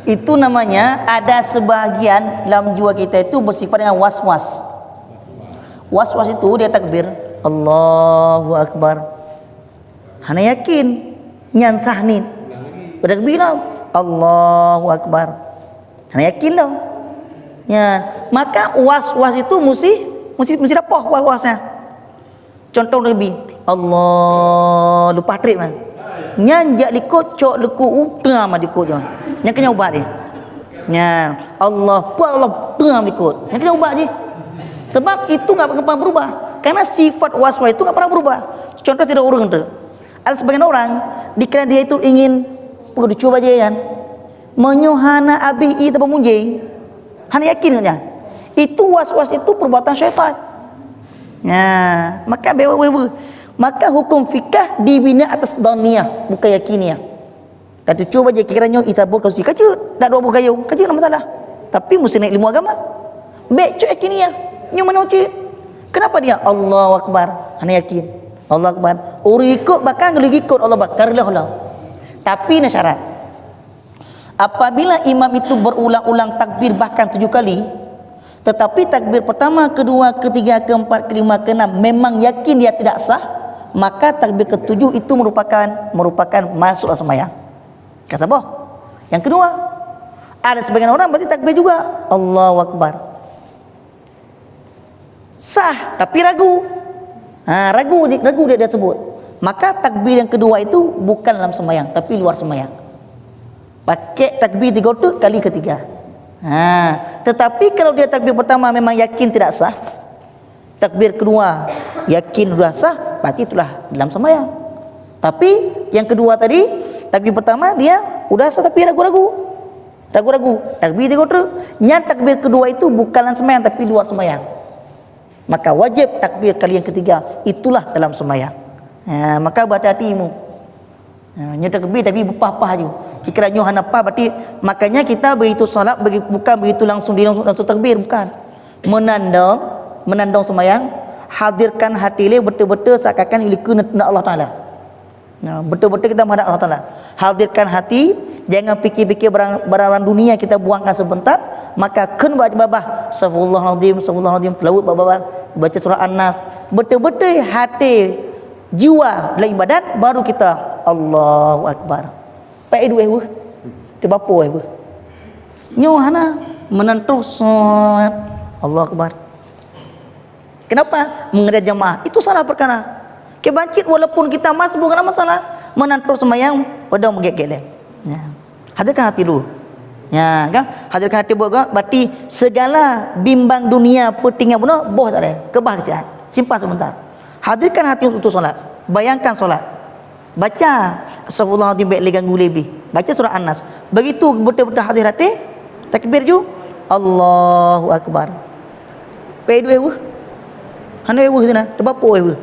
Itu namanya ada sebahagian dalam jiwa kita itu bersifat dengan was-was. Was-was itu dia takbir Allahu Akbar. Hana yakin nyansah ni. Bertakbir Allahu Akbar. Hana yakin lah. Ya, maka was-was itu mesti dapat was-wasnya. Contoh lebih Allah lupa trip kan. Nyanjak likut cok lekuk upram likut je. Yang kena ubat dia. Ya, Allah pengam likut. Yang kena ubat je. Sebab itu enggak pernah berubah. Karena sifat was-was itu enggak pernah berubah. Contoh tidak orang tu. Ada sebagian orang dikira dia itu ingin perlu dicoba je kan. Menyuhana abi'i tanpa munjing. Hana yakin kan? Itu was-was itu perbuatan syaitan. Nah, maka maka hukum fikah dibina atas dhaniyah bukan yakiniyah. Dan tu cuba je kiranya itabur kau suci kacut, dak dua buah gayung, kacut nama masalah. Tapi mesti naik ilmu agama. Baik cuk yakin ya. Nyo mana cuk? Kenapa dia Allahu Akbar? Hana yakin. Allahu Akbar. Orang ikut bahkan kalau ikut Allah bakar lah. Tapi ada syarat. Apabila imam itu berulang-ulang takbir bahkan 7 kali, tetapi takbir pertama, kedua, ketiga, keempat, kelima, keenam memang yakin dia tidak sah, maka takbir ke-7 itu merupakan masuk sembahyang. Kata apa? Yang kedua, ada sebagian orang berarti takbir juga Allahu Akbar. Sah tapi ragu. Ragu dia sebut. Maka takbir yang kedua itu bukan dalam sembahyang tapi luar sembahyang. Pakai takbir 3 waktu kali ketiga. Tetapi kalau dia takbir pertama memang yakin tidak sah, takbir kedua yakin sudah sah, berarti itulah dalam sembahyang. Tapi yang kedua tadi, takbir pertama dia sudah sah tapi ragu-ragu. Takbir 3 waktu. Yang takbir kedua itu bukan dalam sembahyang tapi luar sembahyang. Maka wajib takbir kali yang ketiga, itulah dalam sembahyang. Maka berhati-hatimu. Nya takbir tapi berpah-pah je. Kiranya hana apa berarti makanya kita begitu solat bukan begitu langsung takbir, bukan. Menandang sembahyang, hadirkan hati le betul-betul seakan-akan ilku nak Allah Taala. Betul-betul kita menghadap Allah Taala. Hadirkan hati, jangan fikir-fikir barang dunia kita buangkan sebentar, maka kun babah astagfirullahalazim telawut babah baca surah An-Nas, betul-betul hati jiwa dalam ibadat baru kita Allahu Akbar. Pai dua weh. Ti bapa weh. Nyo hana menentu solat Allahu Akbar. Kenapa? Mengedah jamaah. Itu salah perkara. Kebancit walaupun kita masih bukan masalah. Menentu sembahyang pada megek-gek. Hadirkan hati dulu. Kan? Hadirkan hati buat berarti segala bimbang dunia pentingnya benar boh tak ada. Kebahagiaan. Simpan sebentar. Hadirkan hati untuk solat. Bayangkan solat. Baca astagfirullahaladzim baik ganggu lebih. Baca surah An-Nas. Begitu betul-betul hadir hati, takbir ju Allahu Akbar. Pai dua ewe. Hana ewe sana, tebapo ewe.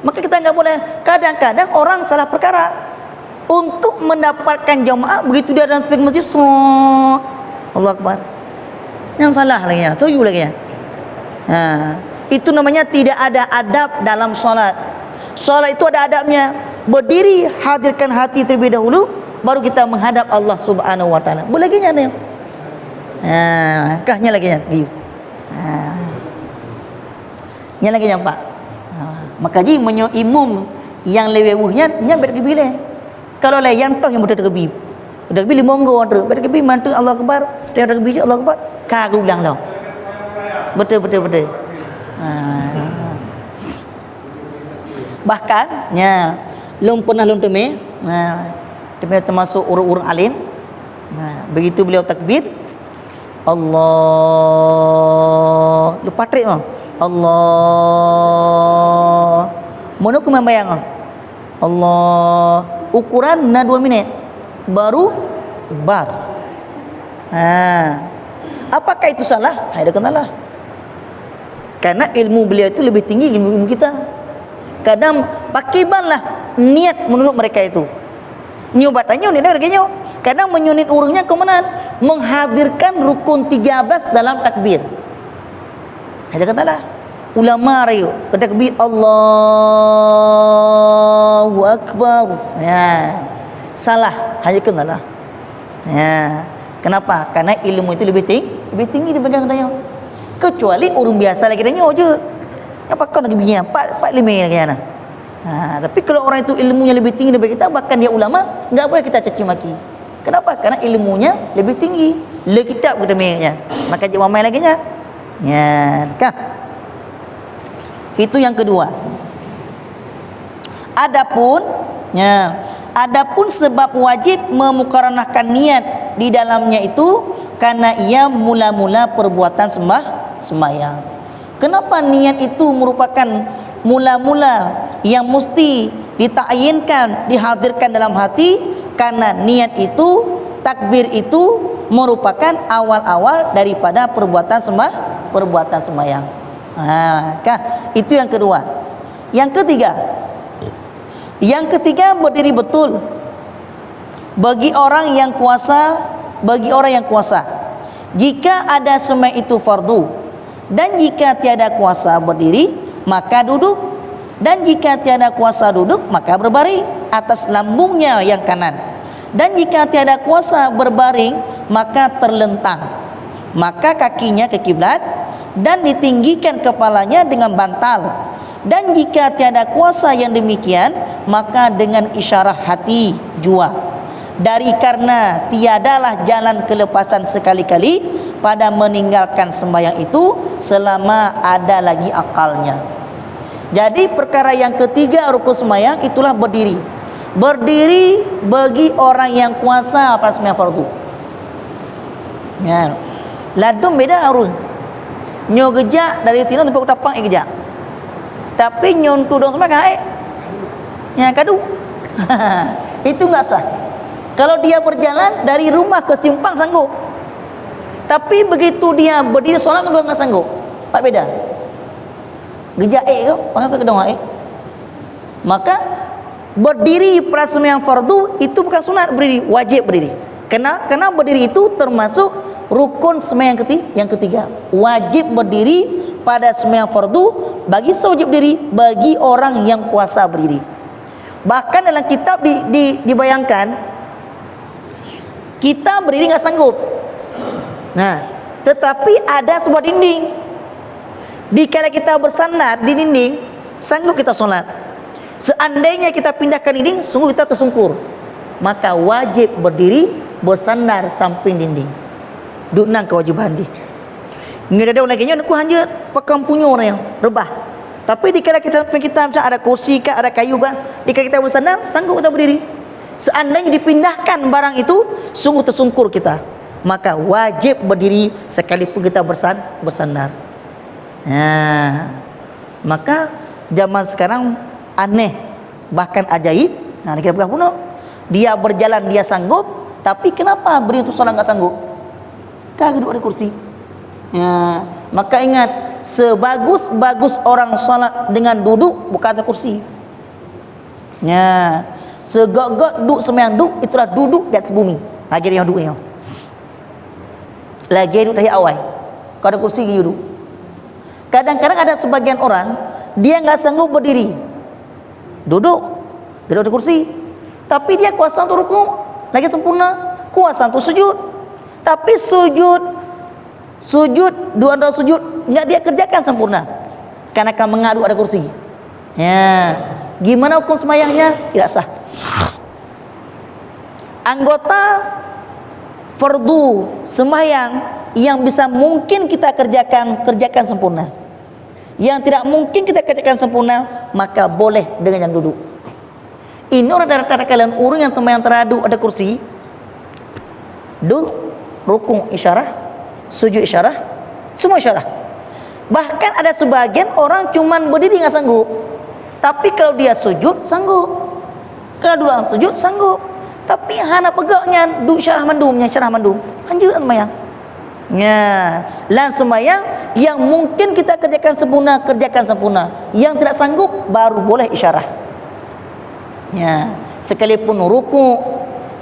Maka kita enggak boleh. Kadang-kadang orang salah perkara. Untuk mendapatkan jamaah begitu dia dalam speak masjid Allahu Akbar. Yang salah lagi ya. Tuju lagi ya. Itu namanya tidak ada adab dalam solat. Solat itu ada adabnya. Berdiri, hadirkan hati terlebih dahulu, baru kita menghadap Allah Subhanahu Wa Taala. Boleh lagi nya? Kahnya lagi nya. Nya lagi nya Pak. Maka ji menyo imum yang lewehnya nya bergebile. Kalau le yang toh yang betul tergebi. Udah gebile monggo tu. Bergebi mantu Allah Akbar, dia tergebi Allah Akbar. Ka ulang dah. Betul. Bahkan lum pernah teme termasuk orang-orang alim. Begitu beliau takbir Allah lupa trik Allah mana aku membayang Allah ukuran 2 minit baru apakah itu salah? Ada katalah karena ilmu beliau itu lebih tinggi ilmu kita. Kadang pakibanlah niat menurut mereka itu. Nyobatannya ni dah reganya. Kadang menyunit urungnya ke mana? Menghadirkan rukun 13 dalam takbir. Ada katalah ulama rayu takbir Allahu Akbar. Salah, hanya kenalah. Kenapa? Karena ilmu itu lebih tinggi dibanding katanya. Kecuali orang biasa lagi tanya je. Apa kau nak begini? 4 5 lagi ana. Tapi kalau orang itu ilmunya lebih tinggi daripada kita, bahkan dia ulama, enggak boleh kita caci maki. Kenapa? Karena ilmunya lebih tinggi. Le kitab kita mainnya. Maka jawab main lagi nya. Kah? Itu yang kedua. Adapun sebab wajib memukaranahkan niat di dalamnya itu karena ia mula-mula perbuatan sembahyang. Kenapa niat itu merupakan mula-mula yang mesti ditakyinkan, dihadirkan dalam hati? Karena niat itu, takbir itu merupakan awal-awal daripada perbuatan sembahyang. Itu yang kedua. Yang ketiga berdiri betul bagi orang yang kuasa, jika ada sembahyang itu fardu, dan jika tiada kuasa berdiri maka duduk, dan jika tiada kuasa duduk maka berbaring atas lambungnya yang kanan, dan jika tiada kuasa berbaring maka terlentang, maka kakinya ke kiblat dan ditinggikan kepalanya dengan bantal, dan jika tiada kuasa yang demikian maka dengan isyarah hati jua, dari karena tiadalah jalan kelepasan sekali-kali pada meninggalkan sembahyang itu selama ada lagi akalnya. Jadi perkara yang ketiga rukun sembahyang itulah berdiri. Berdiri bagi orang yang kuasa pada sembahyang fardu. Ya. Ladum beda arun. Nyo gejak dari sini sampai utapang gejak. Tapi nyon tudung sembahyang haik. Ya kadu. Itu enggak sah. Kalau dia berjalan dari rumah ke simpang sanggup. Tapi begitu dia berdiri solat kedua enggak sanggup. Pak beda. Gejak ke pasal kedua maka berdiri pada sembahyang fardu itu bukan sunat berdiri, wajib berdiri. Karena berdiri itu termasuk rukun sembahyang yang ketiga. Wajib berdiri pada sembahyang fardu bagi sewajib berdiri bagi orang yang kuasa berdiri. Bahkan dalam kitab dibayangkan kita berdiri enggak sanggup. Nah, tetapi ada sebuah dinding. Dikala kita bersandar di dinding, sanggup kita solat. Seandainya kita pindahkan dinding, sungguh kita tersungkur. Maka wajib berdiri bersandar samping dinding. Dunang kewajiban dia. Ngada ada lagi nya aku hanya pakam punyo orang yang rebah. Tapi dikala kita macam ada kursi ke ada kayu kan, dikala kita bersandar, sanggup kita berdiri. Seandainya dipindahkan barang itu, sungguh tersungkur kita. Maka wajib berdiri sekalipun kita bersandar. Maka zaman sekarang aneh, bahkan ajaib. Kita bukan puno. Dia berjalan dia sanggup, tapi kenapa berdiri itu solat enggak sanggup? Kita duduk di kursi. Maka ingat, sebagus-bagus orang solat dengan duduk bukan atas kursi. Segok-gok duduk sembahyang duduk itulah duduk di atas bumi. Lagi dia duduknya. Lagi duduk dari awal. Kalau ada kursi dia duduk. Kadang-kadang ada sebagian orang dia enggak sanggup berdiri. Duduk di kursi. Tapi dia kuasa untuk rukuk lagi sempurna, kuasa untuk sujud. Tapi sujud dua antara sujud enggak dia kerjakan sempurna. Karena akan mengadu ada kursi. Gimana hukum sembahyangnya? Tidak sah. Anggota fardu sembahyang yang bisa mungkin kita kerjakan sempurna. Yang tidak mungkin kita kerjakan sempurna, maka boleh dengan yang duduk. Ini orang rata-rata kalian orang yang sembahyang teradu ada kursi, duduk, rukuk isyarah, sujud isyarah, semua isyarah. Bahkan ada sebagian orang cuman berdiri enggak sanggup. Tapi kalau dia sujud sanggup. Kalau duduk sujud sanggup. Tapi hana pegaknya duduk syarah mandum. Lanjut sembahyang. Lan sembahyang yang mungkin kita kerjakan sempurna. Yang tidak sanggup baru boleh isyarah. Sekalipun rukuk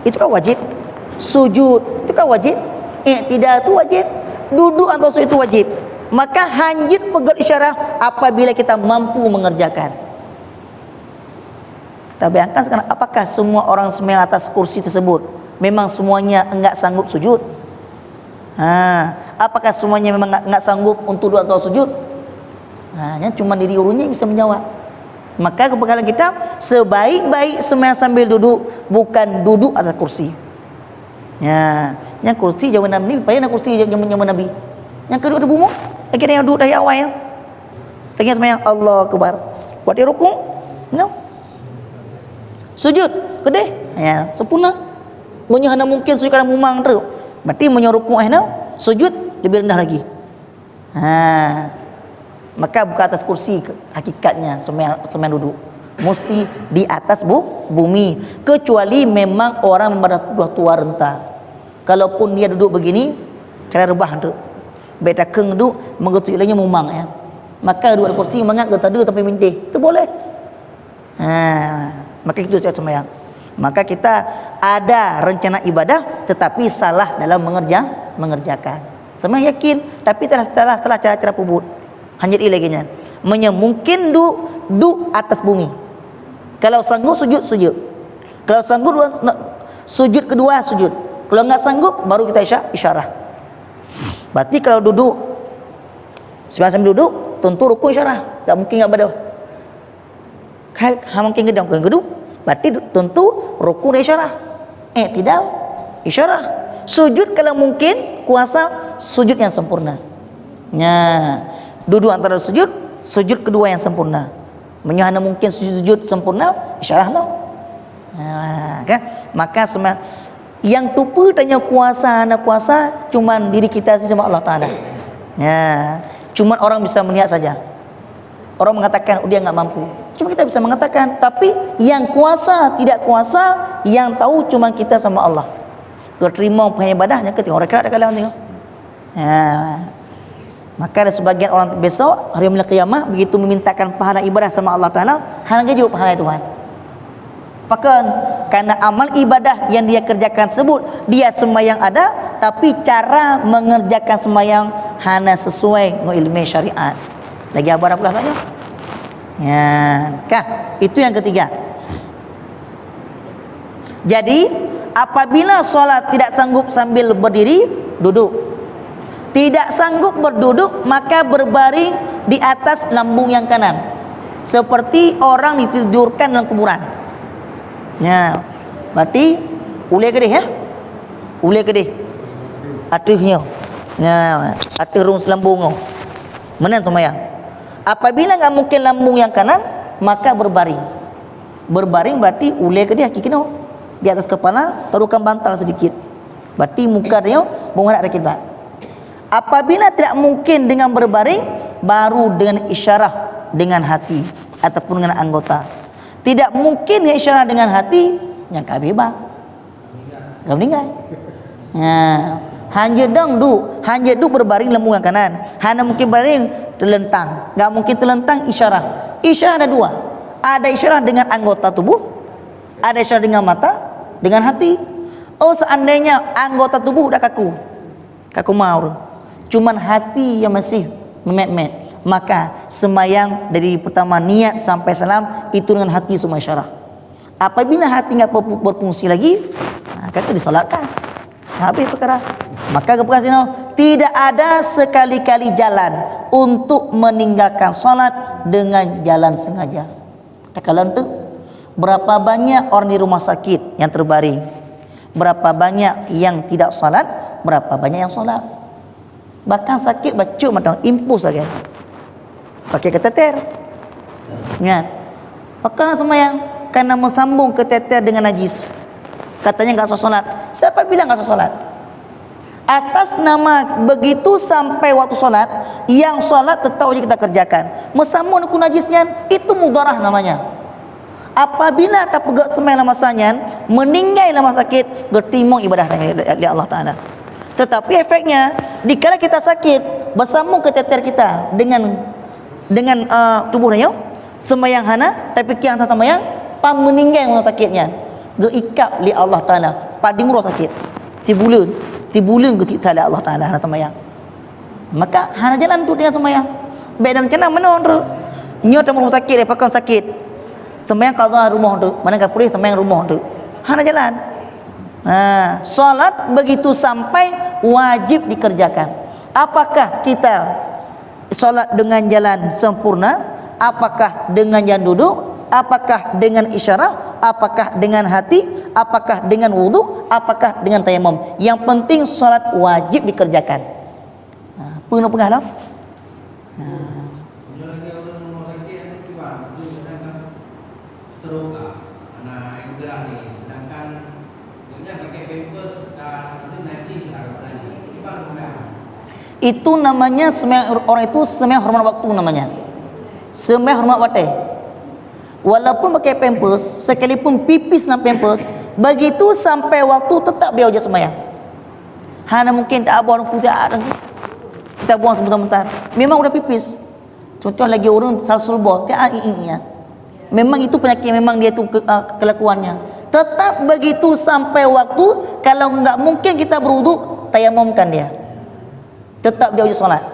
itu kan wajib. Sujud itu kan wajib. Tidak itu wajib. Duduk atau sujud itu wajib. Maka hanjit pegat isyarah apabila kita mampu mengerjakan. Kita bayangkan sekarang, apakah semua orang sembahyang atas kursi tersebut memang semuanya enggak sanggup sujud? Apakah semuanya memang enggak sanggup untuk duduk atau sujud? Cuma diri urunnya bisa menjawab. Maka kepada kita, sebaik-baik sembahyang sambil duduk, bukan duduk atas kursi. Yang kursi zaman Nabi, pada kursi zaman Nabi. Yang kedua ada bumuk, akhirnya duduk dari awal ya. Lagi sembahyang Allah Akbar. Buat dia rukuk, sujud, kedeh, sempurna. Hanya mungkin sujud kadang mumang tu. Berarti menyurukuk sujud lebih rendah lagi. Maka bukan atas kursi hakikatnya sembahyang duduk. Mesti di atas bumi. Kecuali memang orang dua tua renta. Kalaupun dia duduk begini, kena rebah tu. Beta keng duduk, mengetuk lainnya mumang ya. Maka duduk di kursi mengat ke tadu tapi mintih. Itu boleh. Maka itu cara sembahyang. Maka kita ada rencana ibadah tetapi salah dalam mengerjakan. Semua yakin tapi salah cara-cara pubut. Hanya ilaginya. Mungkin du atas bumi. Kalau sanggup sujud. Kalau sanggup sujud kedua sujud. Kalau enggak sanggup baru kita isyarah. Berarti kalau duduk sambil duduk tentu rukun isyarah. Tak mungkin enggak berdoa. Mungkin gedung. Berarti tentu rukun isyarah. Tidak isyarah. Sujud kalau mungkin kuasa sujud yang sempurna. Duduk antara sujud kedua yang sempurna. Menyahana mungkin sujud sempurna, isyarah lah. Kan? Maka yang tupu tanya kuasa cuman diri kita sama Allah Taala. Cuman orang bisa melihat saja. Orang mengatakan dia enggak mampu. Cuma kita bisa mengatakan, tapi yang kuasa tidak kuasa, yang tahu cuma kita sama Allah. Kau terima ibadahnya ke tengok rekat kalau tengok. Maka ada sebagian orang besok hari kiamat begitu memintakan pahala ibadah sama Allah Taala, hanya jawab pahala Tuhan. Apakah? Karena amal ibadah yang dia kerjakan sebut dia sembahyang ada, tapi cara mengerjakan sembahyang hanya sesuai dengan ilmu syariat. Lagi apa katanya? Itu yang ketiga. Jadi apabila solat tidak sanggup sambil berdiri, duduk. Tidak sanggup berduduk, maka berbaring di atas lambung yang kanan, seperti orang ditidurkan dalam kuburan. Berarti ulai kedih ulai kedih atuhnya atur lambung mana sembahyang. Apabila enggak mungkin lambung yang kanan, maka berbaring berarti ulai kedih kikino di atas kepala, taruhkan bantal sedikit, berarti muka dia menghadap ke kiblat. Apabila tidak mungkin dengan berbaring, baru dengan isyarah dengan hati ataupun dengan anggota. Tidak mungkin isyarah dengan hati, yang kabibah enggak meninggal. Hanya duduk berbaring lambung yang kanan. Hanya mungkin baring terlentang. Enggak mungkin terlentang isyarah. Isyarah ada dua. Ada isyarah dengan anggota tubuh, ada isyarah dengan mata, dengan hati. Seandainya anggota tubuh udah kaku mau, cuman hati yang masih memet, maka sembahyang dari pertama niat sampai salam itu dengan hati semua isyarah. Apabila hati enggak berfungsi lagi, maka disolatkan. Habis perkara. Maka kepercayaan tidak ada sekali-kali jalan untuk meninggalkan solat dengan jalan sengaja. Kalau itu berapa banyak orang di rumah sakit yang terbaring, berapa banyak yang tidak solat, berapa banyak yang solat. Bahkan sakit bacuk macam impuls lagi. Pakai keteter. Pakai sembahyang karena mensambung keteter dengan najis. Katanya enggak solat. Siapa bilang enggak solat? Atas nama begitu sampai waktu solat, yang solat tetap wajib kita kerjakan. Mensambung dengan najisnya itu mudarah namanya. Apabila tak pegak sembahyang masanya, meninggal dalam sakit, bertimung ibadah dengan Allah Taala. Tetapi efeknya dikala kita sakit, bersambung keteter kita dengan tubuhnya, sembahyang hana tapi kian sembahyang pam meninggal dengan sakitnya. Geikap li Allah Taala, pading roh sakit. Tibulun ke tali Allah Taala hana sembahyang. Maka hana jalan tu dengan sembahyang. Baik dalam cana menon tu. Nyo temu rumah sakit, pakai sakit. Sembahyang qada rumah tu, mana ka pulih sembahyang rumah tu. Hana jalan. Salat begitu sampai wajib dikerjakan. Apakah kita salat dengan jalan sempurna? Apakah dengan jalan duduk? Apakah dengan isyarat? Apakah dengan hati? Apakah dengan wudu? Apakah dengan tayamum? Yang penting salat wajib dikerjakan. Penuh penghalang. Itu namanya sembahyang orang itu sembahyang hormat waktu namanya. Sembahyang hormat waktu. Walaupun pakai pampers, sekalipun pipis dalam pampers, begitu sampai waktu tetap dia ujar sembahyang. Hanya mungkin tak buang putih ada. Kita buang sebentar-bentar. Memang udah pipis. Contoh lagi orang salsul bol, tak ingnya. Memang itu penyakit, memang dia itu kelakuannya. Tetap begitu sampai waktu. Kalau enggak mungkin kita berwudu, tayamumkan dia. Tetap dia wajib solat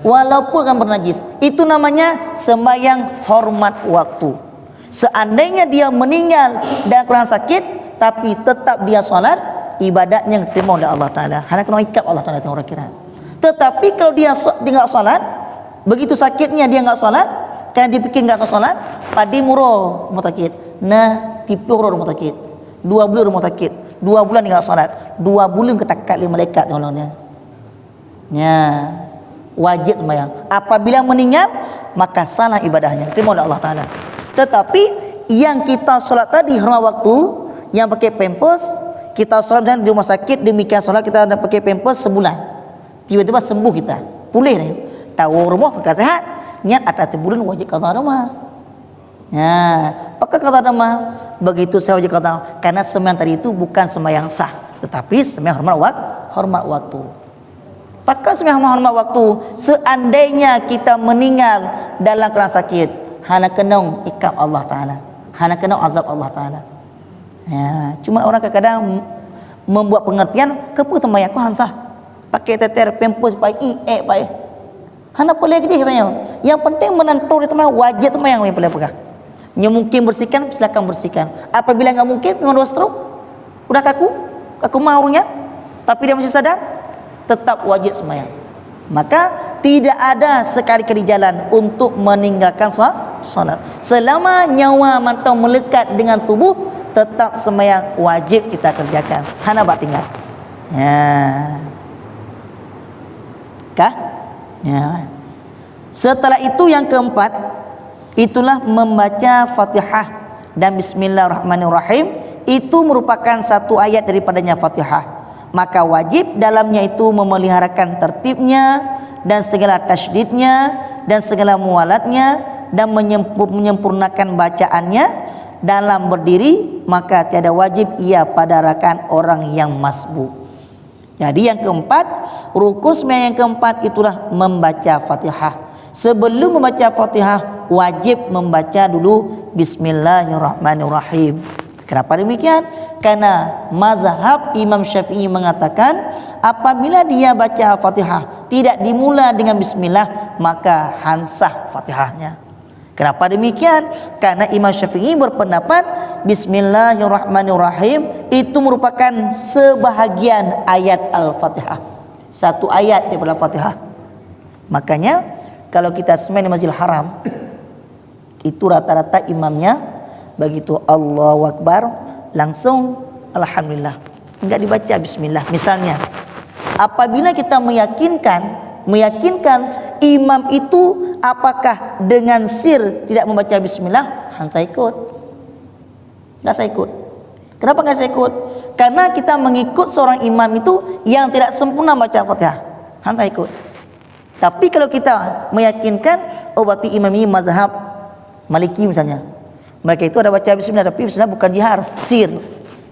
walaupun kan bernajis. Itu namanya sembahyang hormat waktu. Seandainya dia meninggal dan kurang sakit, tapi tetap dia solat, ibadahnya diterima oleh Allah Ta'ala. Hanya kena ikap Allah Ta'ala orang kira. Tetapi kalau dia enggak solat, begitu sakitnya dia enggak solat, kan dipikir enggak solat, padi muro rumah sakit. Nah, tipu rumah sakit. 2 bulan rumah sakit. 2 bulan dia enggak solat. 2 bulan ketakat oleh malaikat tolongnya. Ya, wajib sembahyang. Apabila meninggal, maka salah ibadahnya, terima oleh Allah Ta'ala. Tetapi yang kita solat tadi hormat waktu, yang pakai pampers, kita solat dan di rumah sakit, demikian solat kita ada pakai pampers sebulan, tiba-tiba sembuh kita, pulih dah. Tahu rumah pakai sehat, niat atas sebulan wajib qada rumah. Ya, pakai qada rumah. Begitu saya wajib qada, karena sembahyang tadi itu bukan sembahyang sah, tetapi sembahyang hormat waktu. Pakai sembahyang hormat waktu. Seandainya kita meninggal dalam keadaan sakit, hana kenong ikab Allah Ta'ala, hana kenong azab Allah Ta'ala. Ya, cuma orang kadang-kadang membuat pengertian kepu sembahyang ku hansah pakai teter pampers baik baik. Hana boleh kerja sebenarnya. Yang penting menentu di sembahyang wajib sembahyang yang boleh pegang. Yang mungkin bersihkan, silakan bersihkan. Apabila enggak mungkin, memang dua stroke, udah kaku maunya, tapi dia masih sadar, tetap wajib sembahyang. Maka tidak ada sekali-kali jalan untuk meninggalkan solat. Selama nyawa mantau melekat dengan tubuh, tetap sembahyang wajib kita kerjakan. Hana bak tinggal. Ya. Kah? Ya. Setelah itu yang keempat, itulah membaca Fatihah dan Bismillahirrahmanirrahim. Itu merupakan satu ayat daripadanya Fatihah. Maka wajib dalamnya itu memeliharakan tertibnya dan segala tasydidnya dan segala mualatnya, dan menyempurnakan bacaannya dalam berdiri. Maka tiada wajib ia pada rakaat orang yang masbuk. Jadi yang keempat, rukun sembahyang yang keempat itulah membaca Fatihah. Sebelum membaca Fatihah, wajib membaca dulu Bismillahirrahmanirrahim. Kenapa demikian? Karena mazhab Imam Syafi'i mengatakan apabila dia baca Fatihah tidak dimula dengan bismillah, maka hansah Fatihahnya. Kenapa demikian? Karena Imam Syafi'i berpendapat Bismillahirrahmanirrahim itu merupakan sebahagian ayat Al-Fatihah, satu ayat daripada Al-Fatihah. Makanya kalau kita sembahyang di Masjidil Haram, itu rata-rata imamnya begitu Allahu Akbar langsung Alhamdulillah, enggak dibaca bismillah. Misalnya apabila kita meyakinkan imam itu apakah dengan sir tidak membaca bismillah, saya ikut. Enggak saya ikut. Kenapa enggak saya ikut? Karena kita mengikut seorang imam itu yang tidak sempurna baca Fatihah, saya ikut. Tapi kalau kita meyakinkan, oh berarti imam ini mazhab Maliki misalnya, mereka itu ada baca bismillah, tapi bismillah bukan jihar, sir.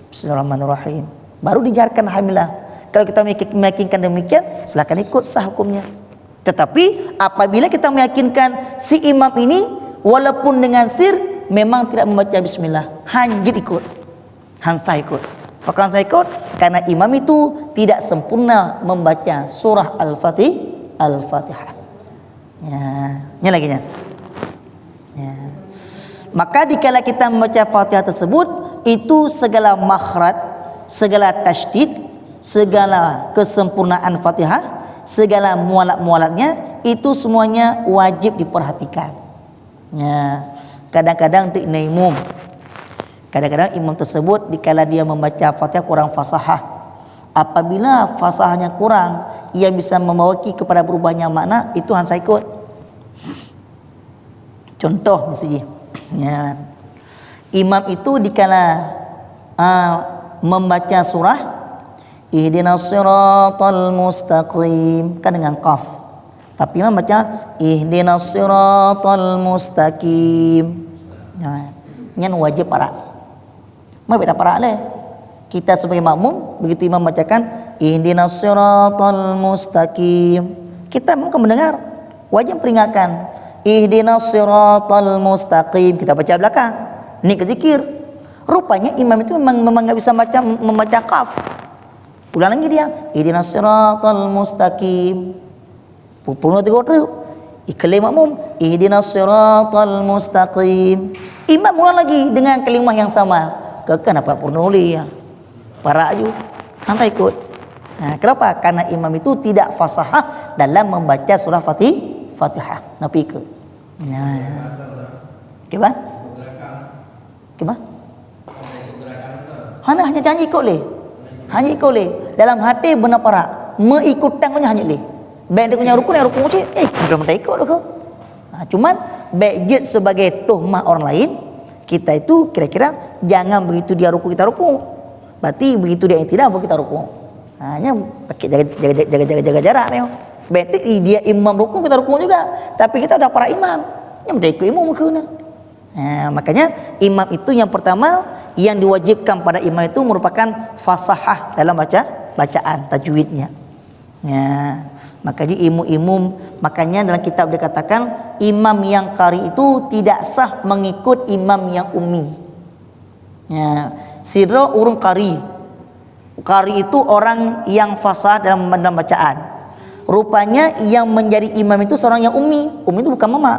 Bismillahirrahmanirrahim. Baru dijarkan alhamdulillah. Kalau kita meyakinkan demikian, silakan ikut, sah hukumnya. Tetapi apabila kita meyakinkan si imam ini walaupun dengan sir memang tidak membaca bismillah, hanjit ikut. Hansa ikut. Maka saya ikut karena imam itu tidak sempurna membaca surah Al-Fatihah. Ya, ini lagi nya. Ya. Maka dikala kita membaca Fatihah tersebut, itu segala makhraj, segala tasydid, segala kesempurnaan Fatihah, segala mualat-mualatnya itu semuanya wajib diperhatikan. Ya. Kadang-kadang untuk imam, kadang-kadang imam tersebut dikala dia membaca Fatihah kurang fasahah. Apabila fasahahnya kurang, ia bisa membawa kepada berubahnya makna, itu harus ikut. Contoh misalnya, ya, imam itu dikala membaca surah Ihdinas siratal mustaqim, kan dengan qaf, tapi imam baca Ihdinas siratal mustaqim. Nah, yang wajib para. Mau beda para leh. Kita sebagai makmum begitu imam bacakan Ihdinas siratal mustaqim, kita mungkin mendengar, wajib peringatkan Ihdinas siratal mustaqim, kita baca belakang, ni ke zikir. Rupanya imam itu memang nggak bisa membaca qaf. Ulang lagi dia, ihdinas siratal mustaqim. Puno tiga tu. Iklim makmum, ihdinas siratal mustaqim. Imam ulang lagi dengan kalimah yang sama. Kenapa purno ya? Para aju, hantar ikut. Nah, kenapa? Karena imam itu tidak fasahah dalam membaca surah Fatihah. Nabi ke. Nah. Gimana? Gimana? Hanya janji ikut leh. Hanya ikut leh. Dalam hati benar para mengikutkan hanya leh. Baik dia punya rukun macam belum tak ikut ke. Cuman baik je sebagai tuhmah orang lain, kita itu kira-kira jangan begitu dia ruku kita ruku. Berarti begitu dia yang tidak boleh kita ruku. Hanya pakai jaga jarak ni. Baik dia imam ruku kita ruku juga. Tapi kita ada para imam. Yang tidak ikut imam muka ni. Makanya imam itu yang pertama yang diwajibkan pada imam itu merupakan fasahah dalam bacaan tajwidnya. Makanya makanya dalam kitab dikatakan imam yang qari itu tidak sah mengikut imam yang ummi. Sidra urung qari. Qari itu orang yang fasah dalam bacaan. Rupanya yang menjadi imam itu seorang yang ummi. Ummi itu bukan mama.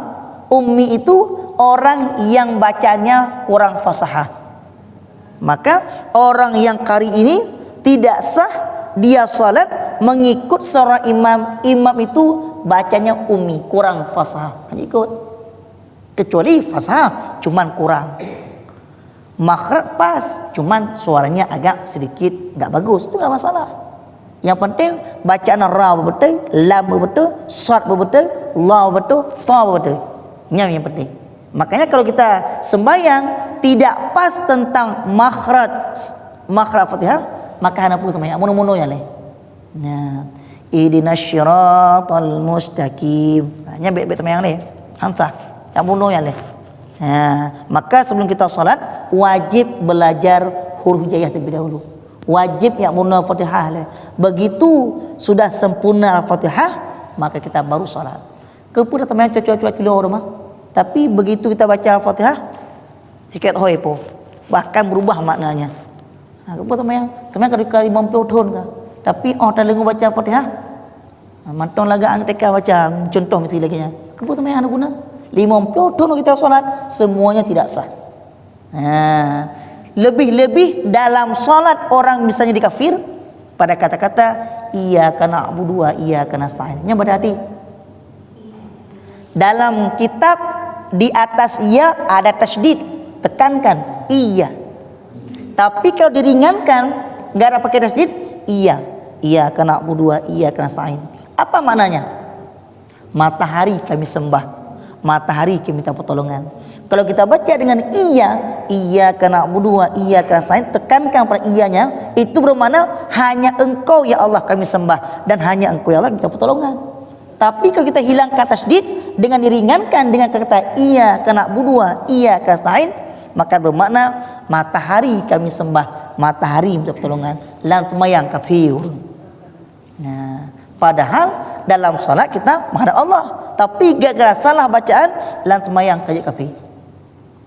Ummi itu orang yang bacanya kurang fasahah. Maka orang yang qari ini tidak sah dia salat mengikut seorang imam itu bacanya ummi, kurang fasahah. Hanya ikut. Kecuali fasahah cuman kurang. Makhraj pas, cuman suaranya agak sedikit enggak bagus, itu enggak masalah. Yang penting bacaan ra betul, lam betul, sad betul, la betul, ta betul. Yang penting. Makanya kalau kita sembahyang tidak pas tentang makhraj Fatihah, maka hana pun sembahyang mono-mononya leh. Ihdinas siratal mustaqim. Hanya baik-baik sembahyang leh. Hamzah. Yang mononya leh. Maka sebelum kita salat wajib belajar huruf hijaiyah terlebih dahulu. Wajib yang mono Fatihah leh. Begitu sudah sempurna Al-Fatihah, maka kita baru salat. Kemudian sembahyang cuaca-cuaca keluar rumah. Tapi begitu kita baca Al-Fatihah, sikit hoi po, bahkan berubah maknanya. Apa teman kalau kali 50 tahun ke, tapi tak lengu baca Al-Fatihah, mantong lagaan teka baca, contoh mesti lagi nya. Apa teman anu guna? 50 tahun kita solat, semuanya tidak sah. Lebih-lebih dalam solat orang misalnya dikafir pada kata-kata iyyaka na'budu wa iyyaka nasta'in. Nya berarti dalam kitab di atas iya ada tasydid, tekankan iya. Tapi kalau diringankan enggak ada pakai tasydid, iya kena budua, iya kena nasta'in. Apa maknanya? Matahari kami sembah, matahari kami minta pertolongan. Kalau kita baca dengan iya kena budua, iya kena nasta'in, tekankan pada iyanya, itu bermakna hanya engkau ya Allah kami sembah dan hanya engkau ya Allah minta pertolongan. Tapi kalau kita hilangkan tasydid dengan diringankan dengan kata iya kena budua, iya kena nasta'in, maka bermakna matahari kami sembah, matahari minta pertolongan, lan tumayang kafir. Padahal dalam solat kita menghadap Allah, tapi gara-gara salah bacaan lan tumayang kafir.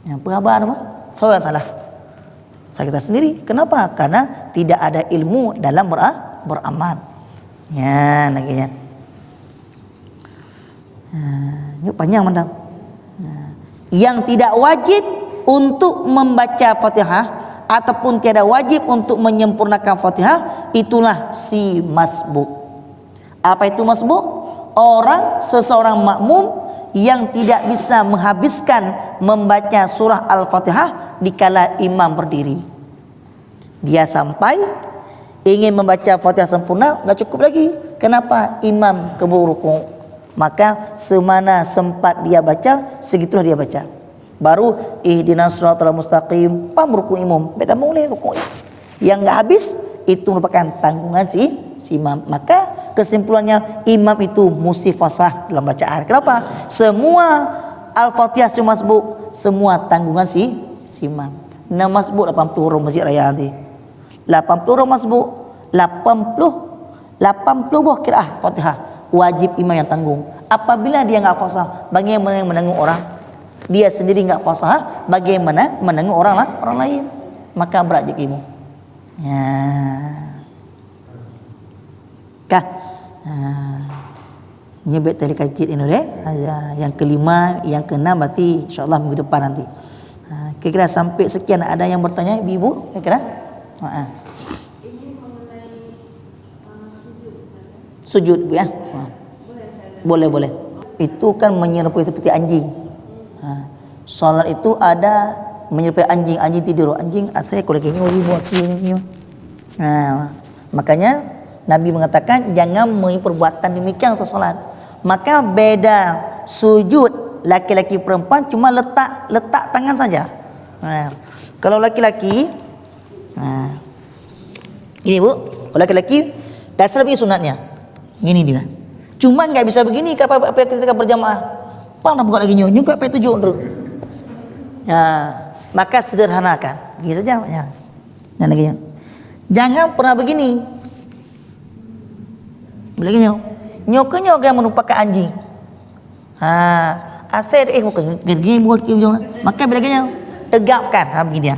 Yang pengabar mah seorang salah. Saya kita sendiri. Kenapa? Karena tidak ada ilmu dalam beramal. Naginya. Ini panjang mandang. Yang tidak wajib untuk membaca Fatihah ataupun tiada wajib untuk menyempurnakan Fatihah, itulah si masbuk. Apa itu masbuk? Seseorang makmum yang tidak bisa menghabiskan membaca surah Al-Fatihah dikala imam berdiri. Dia sampai ingin membaca Fatihah sempurna, enggak cukup lagi. Kenapa? Imam keburu rukuk. Maka semana sempat dia baca, segitulah dia baca. Baru ihdinas siratal mustaqim, pam ruku imam, beta mulai ruku. Yang enggak habis itu merupakan tanggungan si imam. Maka kesimpulannya imam itu mesti fasah dalam bacaan. Kenapa? Semua Al-Fatihah semua masbuk, semua tanggungan si imam. Nama masbuk 80 orang masjid raya nanti. 80 orang masbuk, 80 buah qiraah Fatihah. Wajib imam yang tanggung. Apabila dia enggak fasah, bagaimana yang menanggung orang? Dia sendiri enggak fasah, bagaimana menanggung orang lain? maka berat je ilmu. Ya. Kah? Nyebut tali kacit ini deh. Yang kelima, yang keenam berarti insya-Allah minggu depan nanti. Kira-kira sampai sekian ada yang bertanya ibu? Kira-kira? Ini mengenai sujud, Sujud Bu ya. Boleh. Itu kan menyerupai seperti anjing. Solat itu ada menyerupai anjing. Anjing tidur, anjing saya kalau gini buat gini. Makanya Nabi mengatakan jangan perbuatan demikian untuk solat. Maka beda sujud laki-laki perempuan cuma letak tangan saja. Kalau laki-laki gini Bu, kalau laki-laki dasar begini sunatnya. Gini dia. Cuma enggak bisa begini kalau kita berjamaah. Pang buka lagi nyuka pakai tujuh dulu. Ya, maka sederhanakan. Begini saja ya. Dan lagi jangan pernah begini. Begini nyokanya yang merupakan anjing. Asyik muka gini buat kium. Maka bilangnya tegapkan begini ya.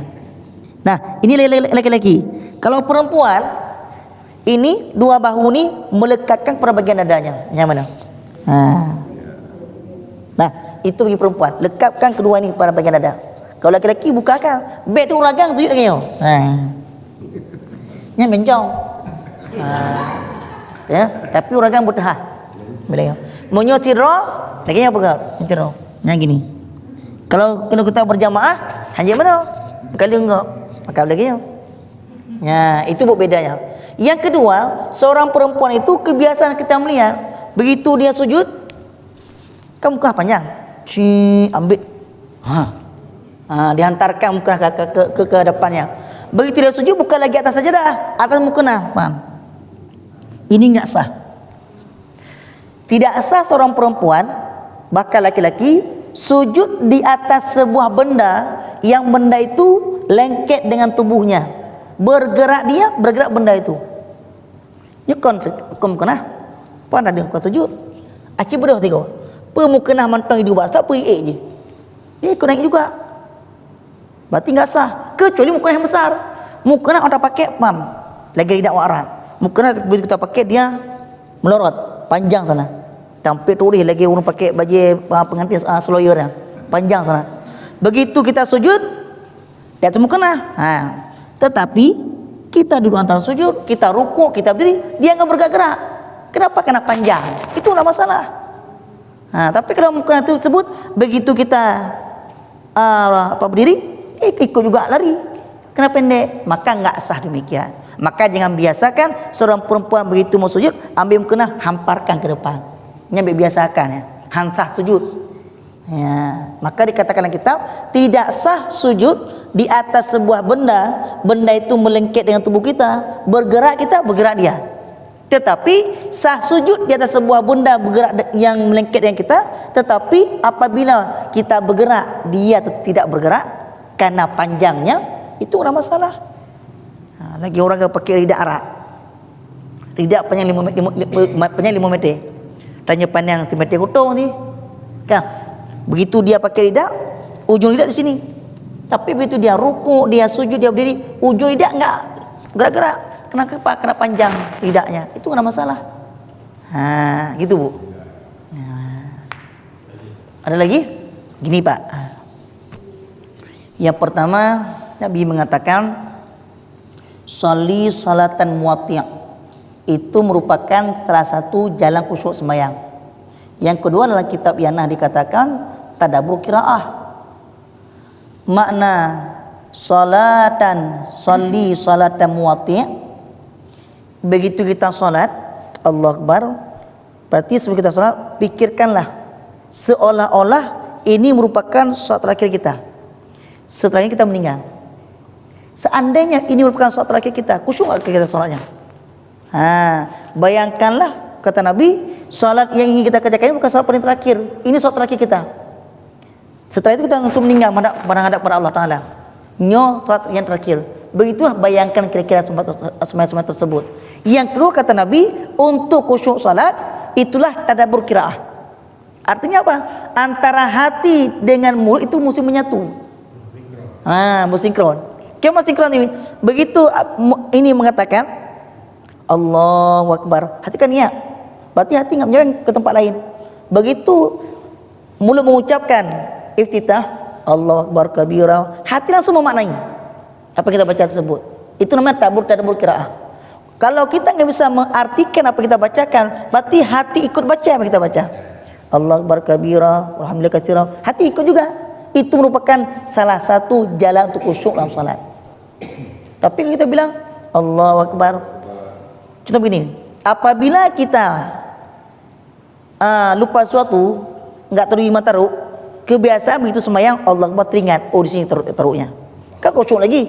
Nah, ini laki-laki. Kalau perempuan ini dua bahu ni melekatkan pada bagian dadanya. Yang mana? Nah, itu bagi perempuan. Lekatkan kedua ini pada bagian dada. Kalau laki-laki bukakan. Bed tu ragang tunjuk lagi. Yang bencong. Ya, tapi ragang bertahah. Bila monyo tiro, lagi apa kau? Tiro. Yang gini. Kalau kita berjamaah, hanya mana? Kali enggak. Maka lagi ya, itu bedanya. Yang kedua, seorang perempuan itu kebiasaan kita melihat begitu dia sujud, kamu muka panjang, ambil, dihantarkan muka ke depannya. Begitu dia sujud, bukan lagi atas sajadah, atas mukena, paham? Ini enggak sah. Tidak sah seorang perempuan, bahkan laki-laki, sujud di atas sebuah benda yang benda itu lengket dengan tubuhnya. Bergerak benda itu. Kau kena, apa ada kau sujud? Aci berdoa tiga. Pemukena mantang hidup basah, je. Dia ikut naik juga. Berarti enggak sah. Kecuali mukena yang besar. Mukena orang pakai pam, lagi tidak warak. Mukena begitu kita pakai dia melorot, panjang sana. Sampai tulis lagi orang pakai baju pengantin seloyornya, panjang sana. Begitu kita sujud, di atas mukena. Tetapi kita duduk antara sujud, kita rukuk, kita berdiri, dia enggak bergerak. Kenapa? Karena panjang. Itu enggak masalah. Tapi kalau mukena itu tersebut, begitu kita berdiri, ikut juga lari. Kenapa pendek? Maka enggak sah demikian. Maka jangan biasakan seorang perempuan begitu mau sujud, ambil mukena, hamparkan ke depan. Ini biasakan ya, hansah sujud. Ya, maka dikatakan dalam kitab tidak sah sujud di atas sebuah benda itu melengket dengan tubuh kita, bergerak dia. Tetapi sah sujud di atas sebuah benda bergerak yang melengket dengan kita, tetapi apabila kita bergerak dia tidak bergerak karena panjangnya, itu orang masalah. Lagi orang yang pakai ridak Arab, ridak panjang 5 meter, tanya panjang 1 meter kotong ni kan. Begitu dia pakai lidah, ujung lidah di sini. Tapi begitu dia rukuk, dia sujud, dia berdiri, ujung lidah enggak gerak-gerak. Kenapa? Karena panjang lidahnya. Itu enggak masalah. Gitu Bu. Ada lagi? Gini Pak. Yang pertama, Nabi mengatakan sholli salatan muwati'. Itu merupakan salah satu jalan khusyuk sembahyang. Yang kedua dalam kitab Yanah dikatakan tadabbur qiraah. Makna sholli salatan muwati', begitu kita salat Allahu Akbar, berarti sebelum kita salat pikirkanlah seolah-olah ini merupakan salat terakhir kita. Setelahnya kita meninggal. Seandainya ini merupakan salat terakhir kita, khusyuk enggak kita salatnya? Bayangkanlah kata Nabi, salat yang ingin kita kerjakan ini bukan salat paling terakhir. Ini salat terakhir kita. Setelah itu kita langsung meninggal menghadap pada Allah Ta'ala. Salat yang terakhir. Begitulah bayangkan kira-kira semua tersebut. Yang kedua kata Nabi, untuk khusyuk salat itulah tadabbur qiraah. Artinya apa? Antara hati dengan mulut itu mesti menyatu. Bersinkron. Kema sinkron ini. Begitu ini mengatakan Allahu Akbar, hati kan niat. Berarti hati enggak menjalan ke tempat lain. Begitu mulut mengucapkan iftitah Allahu Akbar kabira, hati langsung memaknai apa kita baca tersebut. Itu namanya tadabbur qiraah. Kalau kita enggak bisa mengartikan apa kita bacakan, berarti hati ikut baca apa kita baca. Allahu Akbar kabira, walhamdulillah katsira, hati ikut juga. Itu merupakan salah satu jalan untuk khusyuk dalam salat. Tapi kalau kita bilang Allahu Akbar, contoh begini, apabila kita lupa sesuatu, enggak terima taruh, kebiasaan begitu sembahyang Allah Akbar teringat, oh di sini taruhnya. Kan khusyuk lagi.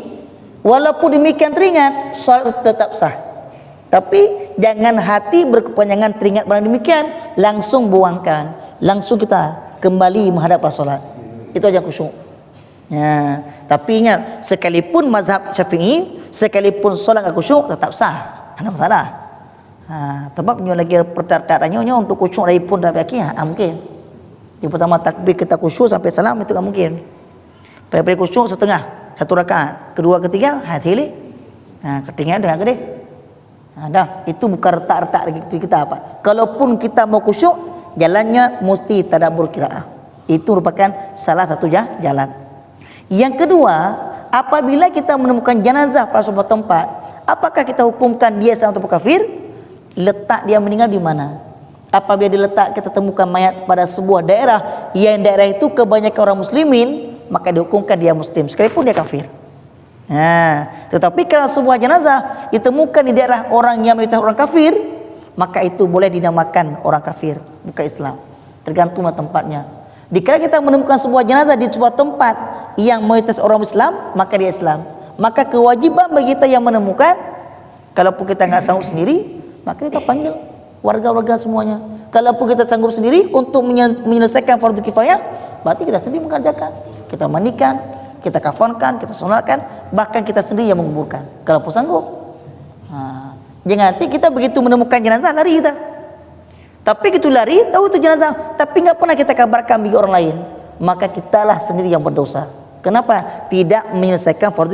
Walaupun demikian teringat, salat tetap sah. Tapi jangan hati berkepanjangan teringat barang demikian, langsung buangkan, langsung kita kembali menghadap salat. Itu aja khusyuk. Ya, tapi ingat, sekalipun mazhab Syafi'i, sekalipun solat enggak khusyuk tetap sah. Ada masalah. Sebab nyo lagi perkataannya untuk khusyuk dari pun dari akhir, mungkin. Di pertama takbir kita khusyuk sampai salam itu enggak mungkin. Pada khusyuk setengah, satu rakaat, kedua ketiga hati. Ketinggalan dah gede. Dah, itu bukan retak-retak kita apa. Kalaupun kita mau khusyuk, jalannya mesti tadabbur qiraah. Itu merupakan salah satu jalan. Yang kedua, apabila kita menemukan jenazah pada sebuah tempat, apakah kita hukumkan dia Islam atau kafir? Letak dia meninggal di mana? Apabila diletak kita temukan mayat pada sebuah daerah yang daerah itu kebanyakan orang muslimin, maka dihukumkan dia muslim sekalipun dia kafir. Tetapi kalau sebuah jenazah ditemukan di daerah orang yang mayoritas orang kafir, maka itu boleh dinamakan orang kafir, bukan Islam. Tergantung tempatnya. Jika kita menemukan sebuah jenazah di sebuah tempat yang mayoritas orang Islam, maka dia Islam. Maka kewajiban bagi kita yang menemukan, kalaupun kita enggak sanggup sendiri, maka kita panggil warga-warga semuanya. Kalaupun kita sanggup sendiri untuk menyelesaikan fardu kifayah, berarti kita sendiri mengerjakan. Kita mandikan, kita kafankan, kita solatkan, bahkan kita sendiri yang menguburkan. Kalaupun sanggup. Jangan nanti kita begitu menemukan jenazah lari kita. Tapi gitu lari, tahu itu jenazah, tapi enggak pernah kita kabarkan bagi orang lain, maka kitalah sendiri yang berdosa. Kenapa? Tidak menyelesaikan fardu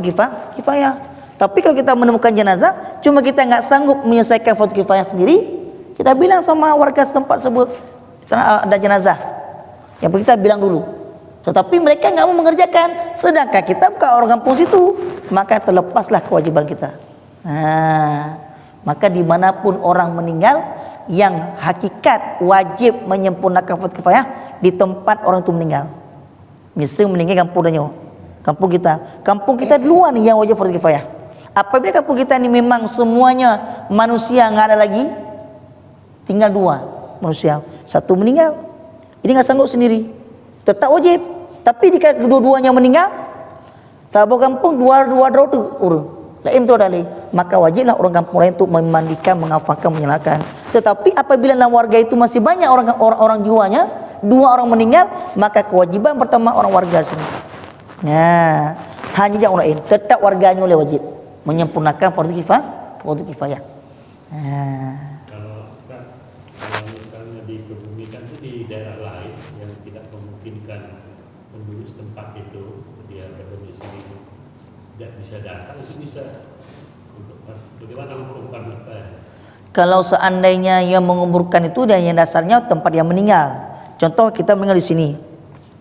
kifayah. Tapi kalau kita menemukan jenazah, cuma kita enggak sanggup menyelesaikan fardu kifayah sendiri, kita bilang sama warga setempat sebut, sana ada jenazah. Yang kita bilang dulu. Tetapi mereka enggak mau mengerjakan, sedangkan kita bukan orang kampung situ, maka terlepaslah kewajiban kita. Maka dimanapun orang meninggal, yang hakikat wajib menyempurnakan fardu kifayah di tempat orang itu meninggal. Misal meninggal kampung kita duluan yang wajib fardu kifayah. Apabila kampung kita ini memang semuanya manusia enggak ada lagi, tinggal dua manusia, satu meninggal, ini enggak sanggup sendiri, tetap wajib. Tapi jika kedua-duanya meninggal, sahabat kampung dua tu lain tu ada, maka wajiblah orang kampung lain untuk memandikan, mengafarkan, menyalakan. Tetapi apabila dalam warga itu masih banyak orang jiwanya, dua orang meninggal, maka kewajiban pertama orang warga sini. Hanya jangan orang lain, tetap warganya oleh wajib menyempurnakan fardu kifayah. Kalau misalnya dikebumikan itu di daerah lain yang tidak memungkinkan penduduk tempat itu dia berdomisili tidak bisa datang, itu bisa bagaimana mengumpulkan mereka? Kalau seandainya yang menguburkan itu dan yang dasarnya tempat yang meninggal, contoh kita meninggal di sini,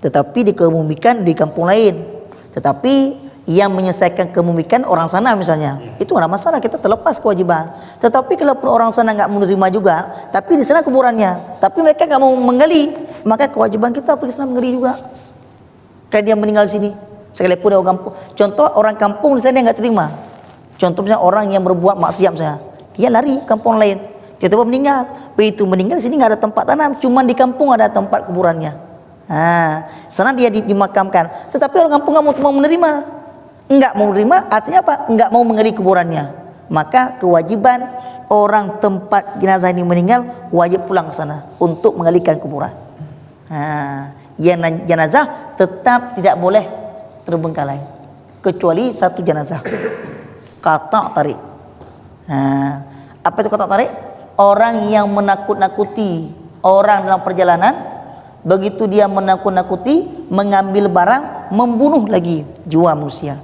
tetapi dikebumikan di kampung lain, tetapi yang menyelesaikan kebumikan orang sana misalnya, itu tidak masalah, kita terlepas kewajiban. Tetapi kalau orang sana enggak menerima juga, tapi di sana kuburannya, tapi mereka enggak mau menggali, maka kewajiban kita pergi sana menggali juga. Kalau dia meninggal di sini, sekalipun dia orang kampung, contoh orang kampung di sana enggak terima. Contoh misalnya orang yang berbuat maksiat misalnya, dia lari kampung lain, tiba-tiba meninggal. Begitu meninggal di sini enggak ada tempat tanam, cuma di kampung ada tempat kuburannya. Sana dia dimakamkan, tetapi orang kampung enggak mau menerima. Enggak mau menerima artinya apa? Enggak mau menggali kuburannya. Maka kewajiban orang tempat jenazah ini meninggal wajib pulang ke sana untuk menggalikan kuburan. Yang jenazah tetap tidak boleh terbengkalai kecuali satu jenazah. Qata' tarik. Apa itu qata' tarik? Orang yang menakut-nakuti orang dalam perjalanan, begitu dia menakut-nakuti, mengambil barang, membunuh lagi jiwa manusia.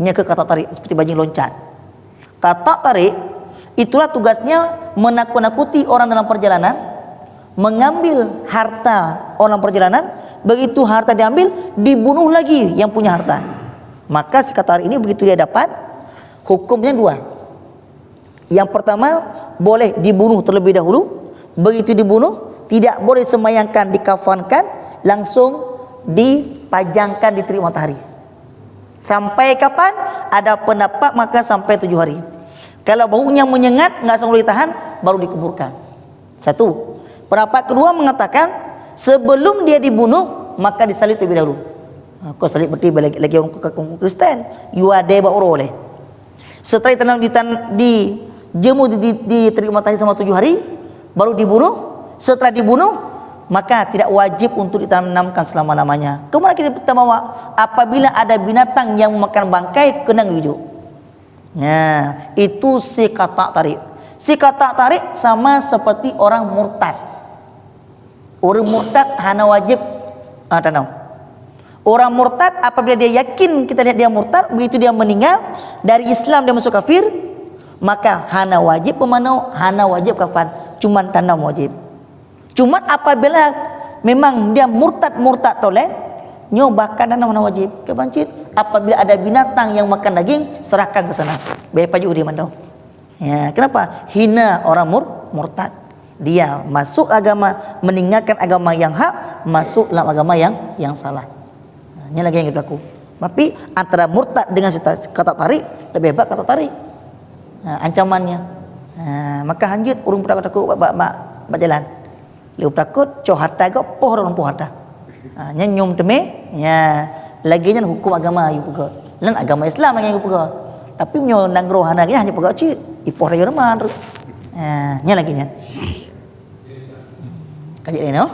Nya ke kata tarik seperti bajing loncat. Kata tarik itulah tugasnya menakut-nakuti orang dalam perjalanan, mengambil harta orang perjalanan. Begitu harta diambil, dibunuh lagi yang punya harta. Maka si kata tarik ini begitu dia dapat, hukumnya dua. Yang pertama, boleh dibunuh terlebih dahulu. Begitu dibunuh, tidak boleh semayangkan, dikafankan, langsung dipajangkan di terik matahari. Sampai kapan? Ada pendapat maka sampai 7 hari. Kalau baunya menyengat, nggak boleh tahan, baru dikuburkan. Satu. Pendapat kedua mengatakan sebelum dia dibunuh maka disalib terlebih dahulu. Kau salib berarti lagi orang Kristen. Yuade bauro oleh. Setelah dijemur di terik matahari selama 7 hari, baru dibunuh. Setelah dibunuh, maka tidak wajib untuk ditanamkan selama-lamanya. Kemudian kita bawa apabila ada binatang yang memakan bangkai, kena hidup. Nah, itu si kata tarik. Si kata tarik sama seperti orang murtad. Orang murtad hana wajib tanam. Orang murtad apabila dia yakin kita lihat dia murtad, begitu dia meninggal dari Islam dia masuk kafir, maka hana wajib pemanau, hana wajib kafan, cuman tanam wajib. Cuman apabila memang dia murtad toleh, nyobakan tanam hana wajib. Kebancit apabila ada binatang yang makan daging, serahkan ke sana. Bayar pajak dia mandau. Ya, kenapa? Hina orang murtad. Dia masuk agama, meninggalkan agama yang hak, masuk dalam agama yang salah. Nah, ini lagi yang berlaku. Tapi antara murtad dengan kata tarik, lebih hebat kata tarik. Nah, ancamannya. Nah, maka hanjut urung takut bak jalan. Liu takut coh harta go poh orang poh harta. Nya nyum teme, nya lagi nya hukum agama ayu puga. Lan agama Islam yang puga. Tapi nyo nang rohana nya hanya puga cit. Ipoh rayo man. Nya lagi nya. Kaji ini no?